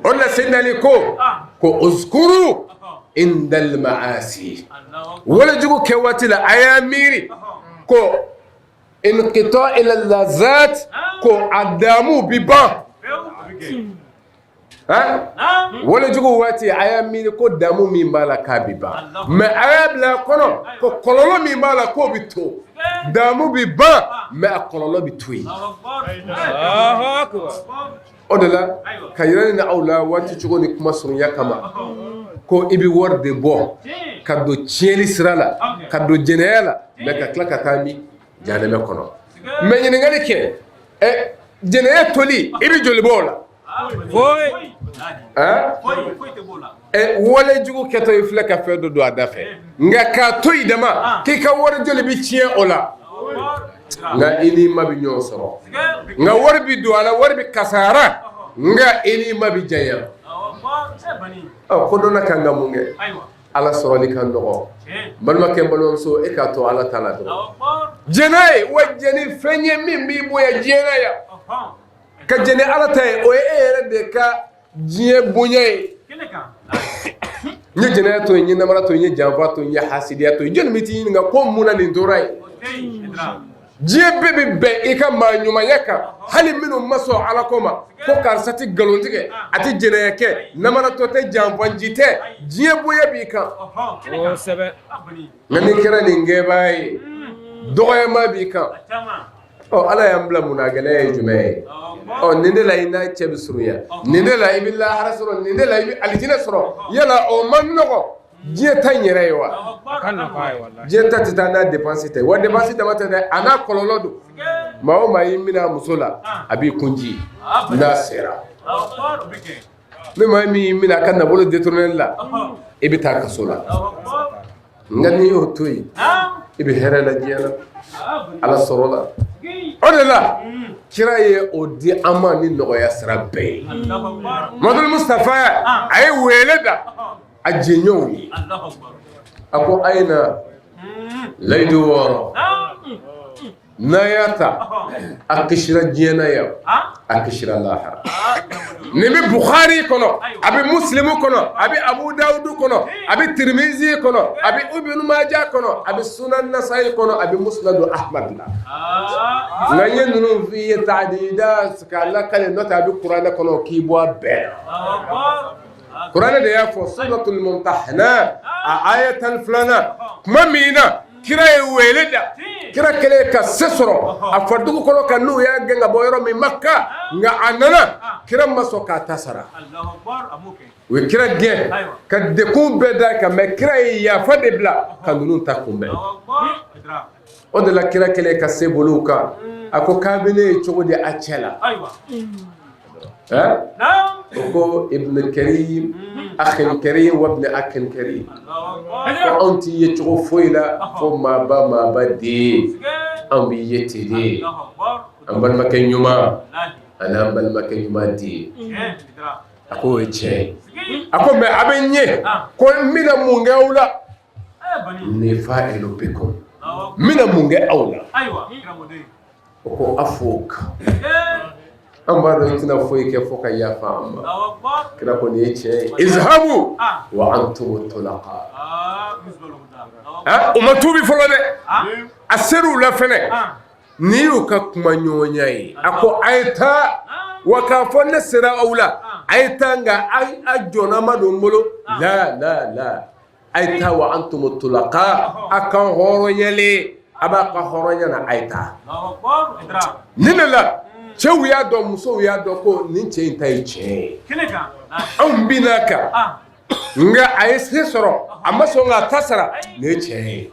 o de la Seydina Ali ko uskuru indal maasi walajugu kɛ waati la a y'a miiri ko inqita ila lazat ko a damu bi ban walajugu waati a y'a miiri ko damu min b'a la k'a bi ban mais a y'a bila a kɔnɔ ko kɔlɔlɔ min b'a la k'o bi to damu bi ban mais a kɔlɔlɔ bi to yen o de la ka yira ni aw la waati cogo ni kuma surunya kama ko i bɛ wari de bɔ ka don tiɲɛli sira la ka don jɛnɛya la mais ka tila ka taa min jahanɛmɛ kɔnɔ mais ɲininkali kɛ jɛnɛya toli i bɛ joli bɔ o la walejugu kɛtɔ i filɛ ka fɛn dɔ don a da fɛ nka k'a to i dama k'i ka wari joli bɛ tiɲɛ o la nka i n'i ma bɛ ɲɔgɔn sɔrɔ nka wari bɛ don a la wari bɛ kasara nka i n'i ma bɛ janya ko dɔ na kan ka mun kɛ ala sɔrɔli ka nɔgɔ balimakɛ balimamuso e k'a to ala ta la dɔrɔn jɛnɛ ye wa jɛni fɛn ye min b'i bonya diɲɛ yan ka jɛni ala ta ye o ye e yɛrɛ de ka diɲɛ bonya ye n ye jɛnɛya to yen n ye namara to yen n ye janfa to yen n ye hasidiya to yen jɔnni bɛ t'i ɲininka ko mun na nin tora ye diɲɛ bɛɛ bɛ bɛn i ka maa ɲumanya kan hali minnu ma sɔn ala ko ma ko karisa tɛ nkalon tigɛ a tɛ jɛnɛya kɛ namaratɔ tɛ janfanji tɛ diɲɛ bonya b'i kan nka nin kɛra nin kɛbaa ye dɔgɔyama b'i kan ala y'an bila mun na gɛlɛya ye jumɛn ye nin de la i n'a cɛ bɛ surunya nin de la i bɛ lahara sɔrɔ nin de la i bɛ alijinɛ sɔrɔ yala o man nɔgɔ diɲɛ ta in yɛrɛ ye wa diɲɛ ta tɛ taa n'a dépense tɛ wa dépense dama tɛ dɛ a n'a kɔlɔlɔ don maa o maa y'i minɛ a muso la a b'i kunji n'a sera ni maa min y'i minɛ a ka nafolo détourner la i bɛ taa kaso la nka n'i y'o to yen i bɛ hɛrɛ la diɲɛ la ala sɔrɔ la o de la kira ye o di an ma ni nɔgɔya sira bɛɛ ye Muhamadu Mustafa a ye wele da a jɛɲɔgɔnw ye a ko a ye na layidu wɔɔrɔ n'a y'a ta a kisira diɲɛ na yan a kisira lahara nin bɛ Bukhari kɔnɔ a bɛ Muslimu kɔnɔ a bɛ Abu Dawudu kɔnɔ a bɛ Tirmizi kɔnɔ a bɛ Ibn Majah kɔnɔ a bɛ Sunan Nasa'i kɔnɔ a bɛ Musnad Ahmad la nka n ye ninnu f'i ye ta'dida k'a lakale n'o tɛ a bɛ kuranɛ kɔnɔ k'i bɔ a bɛɛ la kuranɛ de y'a fɔ Suratul Mumtahana a aya 12 kuma min na kira ye wele da kira kɛlen ka se sɔrɔ a fɔ dugu kɔnɔ ka n'u y'a gɛn ka bɔ yɔrɔ min Makka nka a nana kira ma sɔn k'a ta sara u ye kira gɛn ka dekun bɛɛ da kan mɛ kira ye yafa de bila ka ninnu ta kunbɛn o de la kira kɛlen ka se bolo kan a ko k'a bɛ ne ye cogo di a cɛ la o ko Ibn Karim akhin Karim wa ibn akhin Karim ko anw t'i ye cogo foyi la fo maaba den an b'i ye ten de an balimakɛ ɲuman ani an balimakɛ ɲuman den a ko o ye tiɲɛ ye a ko mɛ a bɛ n ye ko n bɛna mun kɛ aw la ne fa'ilu bikum n bɛna mun kɛ aw la o ko afuk an b'a dɔn i tɛna foyi kɛ fo ka yafa an ma kira ko nin ye tiɲɛ ye izhabu wa antum tulaqa o ma tuubi fɔlɔ dɛ a ser'u la fɛnɛ n'i y'u ka kuma ɲɔgɔnya ye a ko a ye taa wa k'a fɔ ne sera aw la a ye taa nka a jɔnna ma don n bolo la a ye taa wa antum tulaqa a kan hɔrɔnyalen a b'a ka hɔrɔnya na a ye taa nin de la cɛw y'a dɔn musow y'a dɔn ko nin cɛ in ta ye tiɲɛ ye anw binna kan nka a ye se sɔrɔ a ma sɔn k'a ta sara nin ye tiɲɛ ye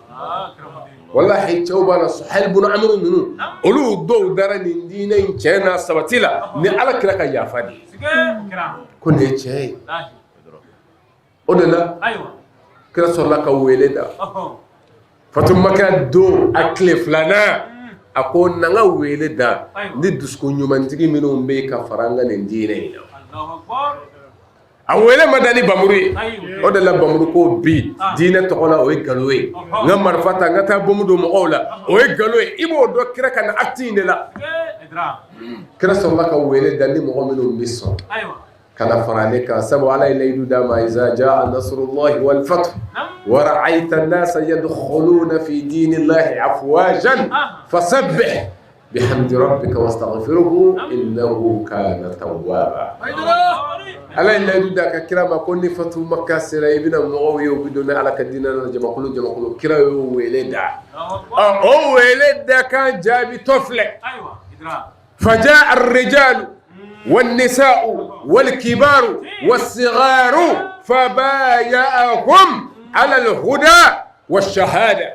walahi cɛw b'a la Suhail ibn Amr ninnu olu dɔw dara nin diinɛ in tiɲɛ n'a sabati la ni ala kira ka yafa de ye ko nin ye tiɲɛ ye o de la kira sɔrɔla ka wele da Fatumakɛ don a tile filanan a ko na n ka wele da ni dusukun ɲumantigi minnu bɛ ka fara an ka nin diinɛ in na awele madani bamuri o de la bamuru ko bi diine tokola o galoe nga marfata nga ta bomudo mo ola o galoe ibo do kira kan acti ne la kira somma ka wele dandi mo minu misso kana farane ka sabu ala ilaydu dama iza jaa nasrullahi wal fath wa ra'aita an-nasa yadkhuluna fi dinillahi afwajan fasabbih bihamdi rabbika wastaghfirhu innahu kana tawwaba ala ilaydu daka kira ma konni fatu makka sira ibina muawiya biduna ala kadina jamakulu kira wele da o wele da kan jabi tofle فجاء الرجال والنساء والكبار والصغار فبايعهم على الهدى والشهادة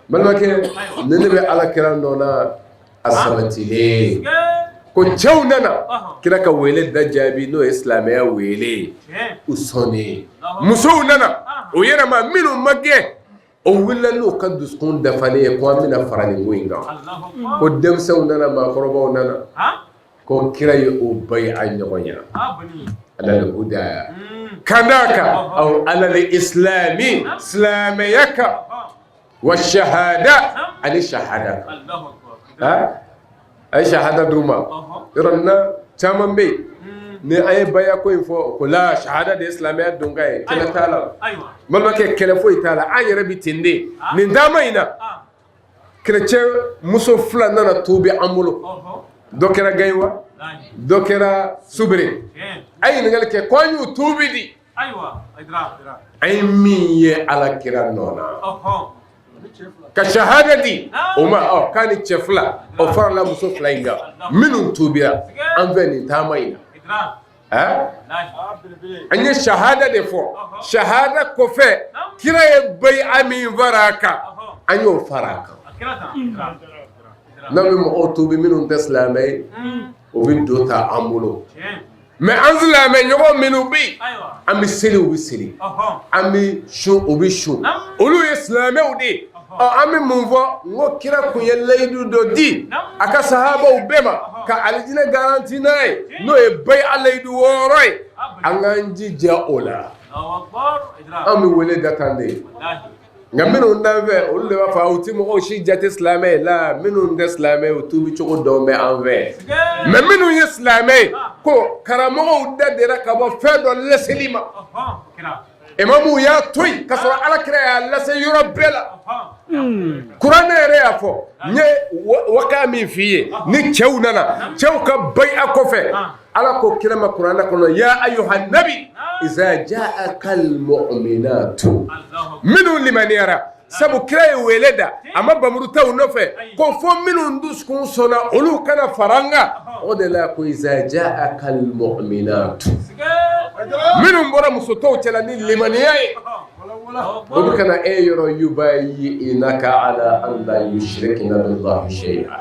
بل كان ننبي على كلام دونا السبتي كنتشوننا كنا كويلد دجابي نو إسلامي ويلي وصوني مسوننا ويرى ما منو مجه o willa lu kadus kun dafane ko amina farani winga ko dem sew nana ma korobo nana ko kiray o bay ay nyonya ala al huda kanaka aw ala al islami islamiyaka wa shahada ali shahada ay shahada duma iranna chamambe ne ay baya ko info ko la shahada de islamiyya dungay kala tala aywa malma ke kala fo itala ay rabi tinde ni damaina chrétien muso fla nana tubi amulo dokera gaywa dokera subre ay ngal ke ko ñu tubi di aywa ay miye ala kira nona ka shahada di o ma kani chefla o farla muso fla inga minun tubiya an veni tamaina anye shahada de fo shahada ko fe kiraye bay ami varaka anyo faraka nabi mo otubi minun teslamay o bin dota amulo mais anzlame nyogo minu bi ami seli o bi seli ami shu o bi shu olu islamé o de ami munvo ngo kira ku yelaydu do di aka sahaba o bema ka aljina garanti nay no e bay alaydu woroy anganji ja ola ami wele datande ngamino ndave ulle wa fa uti mo shi jate islamé la minu ndeslamé o tubi choko do me enve mais minu islamé ko karamo dadera ka bo fedo leselima imamu ya toy kasoro ala kira ya lase yorobela Qur'an ere ya fo nye waka mi fiye ni chew nana chew ka bay akofe ala ko kirama Qur'an kono ya ayuha nabi iza ja'aka almu'minatu minu liman yara sabu kira weleda ama bamuru taw nofe ko fo minu nduskun sona ulu kana faranga odela ko iza ja'aka almu'minatu minu mbora musoto chala ni liman yaye وبكنا أيرو يبايعنك على أن لا يشركن بالله شيئا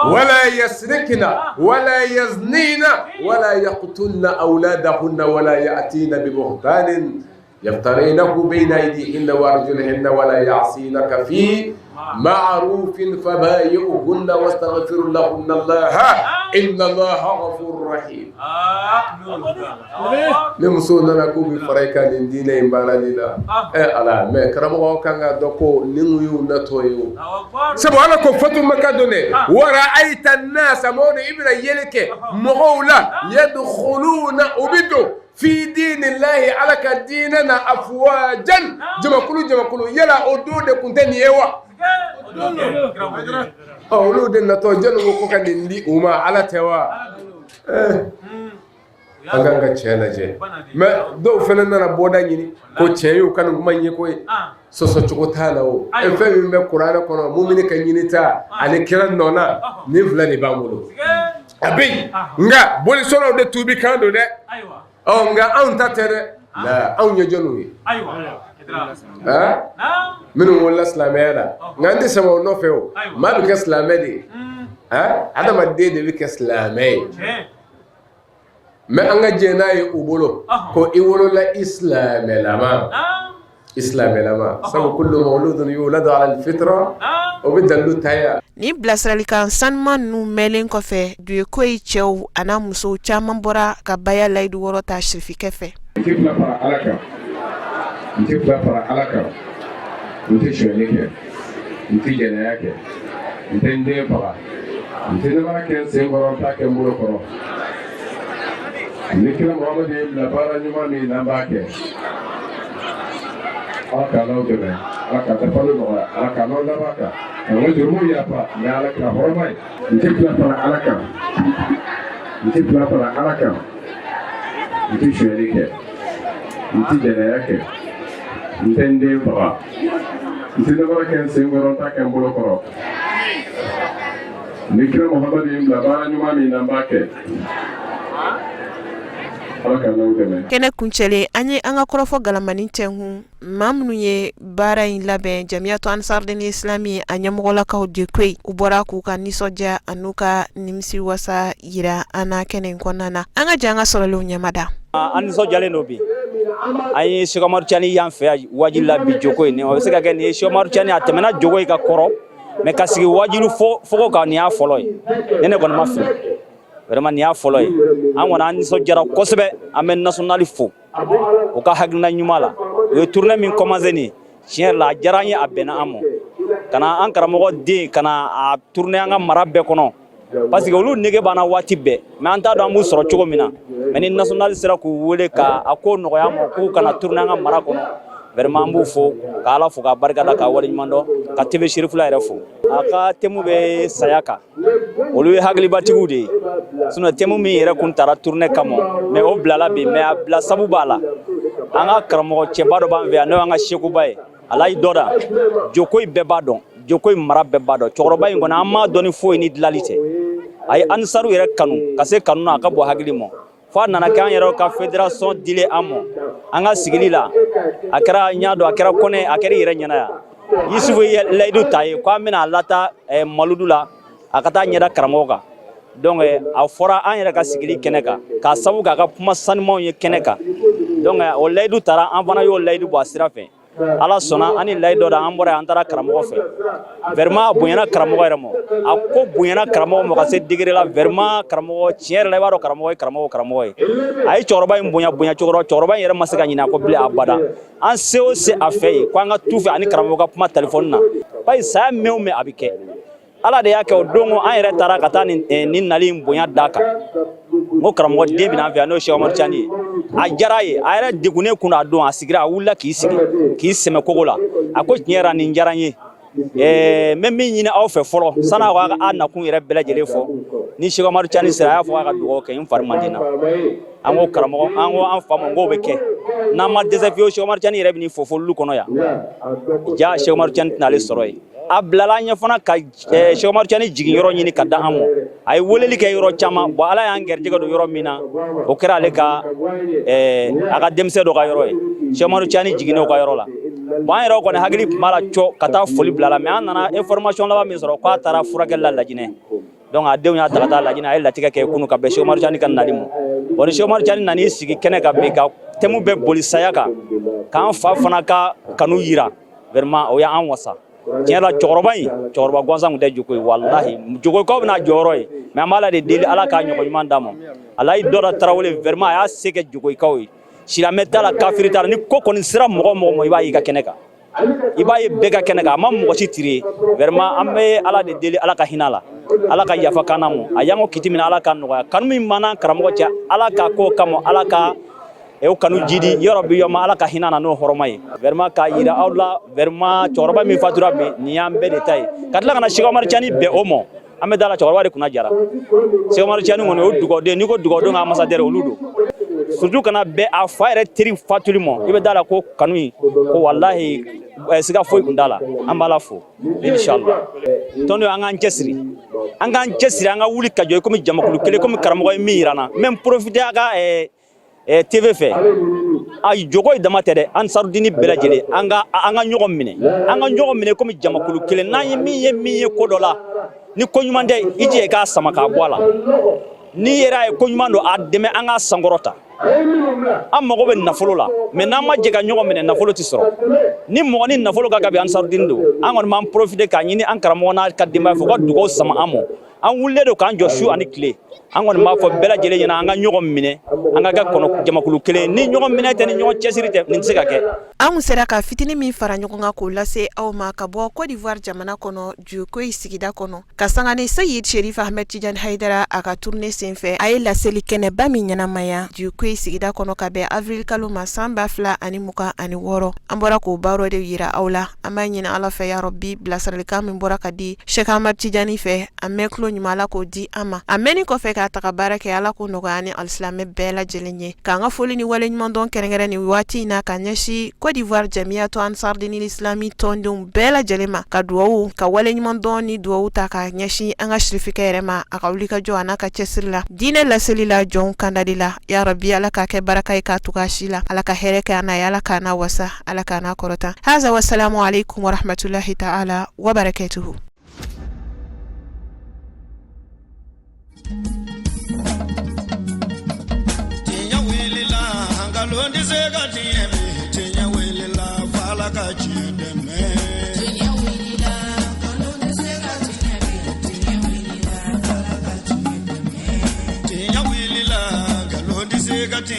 ولا يسرقن ولا يزنين ولا يقتلن أولادهن ولا يأتين ببهتان يفترينه بين أيديهن وأرجلهن ولا يعصينك في معروف فبايعهن واستغفر لهن الله إن الله غفور رحيم نمسونا نكوب فريقا للدين إمبانا لله على ما كرمه كان دوكو نميو نتويو سبحانه كفتو مكادوني ورأيت الناس مون إبرا يلك مغولا يدخلون أبدو في دين الله على كديننا أفواجا جمع كلو يلا أدود كنتني يوا أولود النتوجن وكوكا نندي وما على توا أنغانغا تشيلاجي ما دو فنانا بودا نيني كو تشيو كان ماني كوي سوسو تشوتالاو افهم مي قران كونو مومني كانيني تا علي كيران نونا ني فلاني بامولو ابي nga boli solo de tubi kando de o nga an tatere la an nyejonu aywa minu wala islamela ngandi sama no feo ma bi islamedi ada ma de bi islamay me anga jenaye ubolo ko iwolo la islamela ma إسلام لما سبب كل مولود يولد على الفطرة وبدأ له تايا
ni bilasiralikan sanuman nu mɛlen kɔfɛ duye koyi cɛw ana musow caman bɔra ka baya layidu wɔrɔ ta sirifikɛ fɛ
نتبلا para alaka نتبلا para alaka نتي شوينيك نتي جناياك نتي ندين para نتي نبا كان سيمبرون تا كان بولو كورو نكلا محمد يبلا para نيما مي نباك alaka law debe alaka tapalu no alaka law labaka no jurumu ya pa ya alaka hormai nitibla para alaka niti shwerike niti jenayake nitende para niti dabara ken singoro ta ken bolo koro nikra muhammad ibn labara nyuma mi nambake
kɛnɛ kuncɛlen an ye an ka kɔrɔfɔ galamani tɛnku maa minnu ye baara in labɛn jamiyatu ansardin islami a ɲɛmɔgɔlakaw de koyi u bɔra k'u ka nisɔndiya an'u ka nimisi wasa yira an na kɛnɛ in kɔnɔna na an ka jɛ an ka sɔrɔlenw ɲɛmada
an nisɔndiyalen don bi an ye Cheikh Umaru Tiani y'an fɛ yan wajila bi jogo ye o bɛ se ka kɛ nin ye Cheikh Umaru Tiani a tɛmɛna jogo ye ka kɔrɔ mais ka sigi wajilu fogo kan nin y'a fɔlɔ ye ne kɔni ma fili vraiment nin y'a fɔlɔ ye an kɔni an nisɔndiyara kosɛbɛ an bɛ national fo u ka hakilina ɲuman la o ye tournée min commencé nin tiɲɛ yɛrɛ la a diyara an ye a bɛnna an ma ka na an karamɔgɔ den ka na a tournée an ka mara bɛɛ kɔnɔ parce que olu nege b'an na waati bɛɛ mais an t'a dɔn an b'u sɔrɔ cogo min na mais ni national sera k'u wele ka a ko nɔgɔya ma k'u kana tournée an ka mara kɔnɔ vraiment an b'u fo ka Ala fo ka barika da ka waleɲuman dɔn ka TV Sherifula yɛrɛ fo a ka thème bɛ saya kan olu ye hakilibatigiw de ye sinon thème min yɛrɛ kun taara tournée kama mais o bilala bi mais a bila sabu b'a la an ka karamɔgɔ cɛba dɔ b'an fɛ yan n'o y'an ka sekuba ye Alaji Dɔda Jokoyi bɛɛ b'a dɔn Jokoyi mara bɛɛ b'a dɔn cɛkɔrɔba in kɔni an m'a dɔn ni foyi ni dilali tɛ a ye Ansaru yɛrɛ kanu ka se kanu na a ka bɔ hakili ma fo a nana kɛ an yɛrɛ ka fédération dile an ma an ka sigili la a kɛra n y'a dɔn a kɛra Kɔnɛ a kɛra i yɛrɛ ɲɛna yan Yusufu ye layidu ta ye ko an bɛna a lata Maludu la a ka taa ɲɛda karamɔgɔ kan donc a fɔra an yɛrɛ ka sigili kɛnɛ kan k'a sabu k'a ka kuma sanumanw ye kɛnɛ kan donc o layidu taara an fana y'o layidu bɔ a sira fɛ Ala sɔnna an ni layidu dɔ an bɔra an taara karamɔgɔ fɛ vraiment a bonyana karamɔgɔ yɛrɛ ma a ko bonyana karamɔgɔ ma ka se degré la vraiment karamɔgɔ tiɲɛ yɛrɛ la i b'a dɔn karamɔgɔ ye karamɔgɔ ye a ye cɛkɔrɔba in bonya cɛkɔrɔba in yɛrɛ ma se ka ɲinɛ a kɔ bilen abada an se o se a fɛ yen ko an ka tu fɛ ani karamɔgɔ ka kuma téléphone na parce que saya mɛn o mɛn a bɛ kɛ Ala de y'a kɛ o don an yɛrɛ taara ka taa nin nali in bonya da kan n ko karamɔgɔ den bɛna an fɛ yan n'o ye Cheikh Umaru Tiani ye a diyara a ye a yɛrɛ degunnen kun a don a sigira a wulila k'i sigi k'i sɛmɛ kogo la a ko tiɲɛ yɛrɛ nin diyara n ye n bɛ min ɲini aw fɛ fɔlɔ sani a nakun yɛrɛ bɛɛ lajɛlen fɔ ni Cheikh Umaru Tiani sera a y'a fɔ k'a ka dugawu kɛ n fari man di n na an ko karamɔgɔ an ko an fa ma n k'o bɛ kɛ n'an ma dɛsɛ fiyewu Cheikh Umaru Tiani yɛrɛ bɛ nin fɔ fɔlilu kɔnɔ yan ja Cheikh Umaru Tiani tɛna ale sɔrɔ yen a bilala an ɲɛ fana ka Cheikh Umaru Tiani jigin yɔrɔ ɲini ka da an ma a ye weleli kɛ yɔrɔ caman bon Ala y'an garijɛgɛ don yɔrɔ min na o kɛra ale ka a ka denmisɛn dɔ ka yɔrɔ ye Cheikh Umaru Tiani jiginnen o ka yɔrɔ la bon an yɛrɛ kɔni hakili tun b'a la cɔ ka taa foli bila la mais an nana information laban min sɔrɔ k'a taara furakɛli la Laginɛ donc a denw y'a ta ka taa Laginɛ a ye latigɛ kɛ kunu ka bɛn Cheikh Umaru Tiani ka nali ma bon ni Cheikh Umaru Tiani nan'i sigi kɛnɛ kan bi ka thème bɛɛ boli saya kan k'an fa fana ka kanu yira vraiment o y'an wasa tiɲɛ la cɛkɔrɔba gansan tun tɛ Jokoyi wallahi Jokoyikaw bɛna jɔyɔrɔ ye mais an b'a la de deli Ala k'a ɲɔgɔn ɲuman d'a ma Alaji Dɔda Tarawele vraiment a y'a se kɛ Jokoyikaw ye silamɛ t'a la kafiri t'a la ni ko kɔni sera mɔgɔ ma i b'a ye i ka kɛnɛ kan i b'a ye bɛɛ ka kɛnɛ kan a ma mɔgɔ si tire vraiment an bɛ Ala de deli Ala ka hinɛ la Ala ka yafa k'an ma a y'an ko kiti min Ala k'a nɔgɔya kanu min b'an karamɔgɔ cɛ Ala k'a k'o kama Ala ka o kanu jidi yɔrɔ bi yɔma Ala ka hinɛ na n'o hɔrɔma ye vraiment k'a yira aw la vraiment cɛkɔrɔba min fatura bi nin y'an bɛɛ de ta ye ka tila ka na Cheikh Umaru Tiani bɛn o ma an bɛ da la cɛkɔrɔba de kunna jara Cheikh Umaru Tiani kɔni o dugawuden n'i ko dugawuden ka ambassadeur olu don surtout kana bɛn a fa yɛrɛ teri fatuli ma i bɛ da la ko kanu in ko wallahi siga foyi kun t'a la an b'a la fo inshallah tɔn an k'an cɛsiri an ka wuli ka jɔ komi jamakulu kelen komi karamɔgɔ ye min yira na même profiter a ka TV fɛ a Jokoyi dama tɛ dɛ Ansarudini bɛɛ lajɛlen an ka ɲɔgɔn minɛ komi jamakulu kelen n'an ye min ye ko dɔ la ni ko ɲuman tɛ i jija i k'a sama k'a bɔ a la ni yera e ko ɲuman do a dɛmɛ an ka sankɔrɔta an mago bɛ nafolo la mais n'an ma jɛ ka ɲɔgɔn minɛ nafolo tɛ sɔrɔ ni mɔgɔ ni nafolo ka bi ansarudin do an kɔni b'an profiter k'a ɲini an karamɔgɔ n'a ka denbaya fɛ u ka dugawu sama an mɔ an wulilen do k'an jɔ su ani tile an kɔni b'a fɔ bɛɛ lajɛlen ɲɛna an ka ɲɔgɔn minɛ an ka kɛ kɔnɔ jamakulu kelen ni ɲɔgɔn minɛ tɛ ni ɲɔgɔn cɛsiri tɛ nin tɛ se ka kɛ.
An sera ka fitini min fara ɲɔgɔn kan k'o lase aw ma ka bɔ Côte d'Ivoire jamana kɔnɔ Diokoyi sigida kɔnɔ ka sanga ni Sayid Sherif Ahmed Tidiane Haidara a ka tournée senfɛ a ye laseli kɛnɛba min ɲɛnamaya Diokoyi sigida kɔnɔ ka bɛn avril kalo ma san 2026 an bɔra k'o baro de yira aw la an b'a ɲini Ala fɛ ya Rabbi bilasiralikan min bɔra ka di Sheikh Ahmed Tidiane fɛ a mɛn tulo ɲuman Ala k'o di an ma a mɛnni kɔfɛ k'a taga baara kɛ Ala k'o nɔgɔya ni alisilamɛ bɛɛ lajɛlen ye k'an ka foli ni wale ɲuman dɔn kɛrɛnkɛrɛn ni waati in na ka ɲɛsin Côte d'Ivoire Jamiyatu Ansardinil Islami tɔndenw bɛɛ lajɛlen ma ka duwawu ka wale ɲuman dɔn ni duwawu ta ka ɲɛsin an ka shirifikɛ yɛrɛ ma a ka wuli ka jɔ a n'a ka cɛsiri la diinɛ laseli la jɔnw kandadi la ya Rabbi Ala k'a kɛ baraka ye k'a tugu a si la Ala ka hɛrɛ kɛ an n'a ye Ala k'a n'a wasa Ala k'a n'a kɔrɔta haza wassalamu alaikum warahmatulahi ta'ala wa barakatuhu.
Got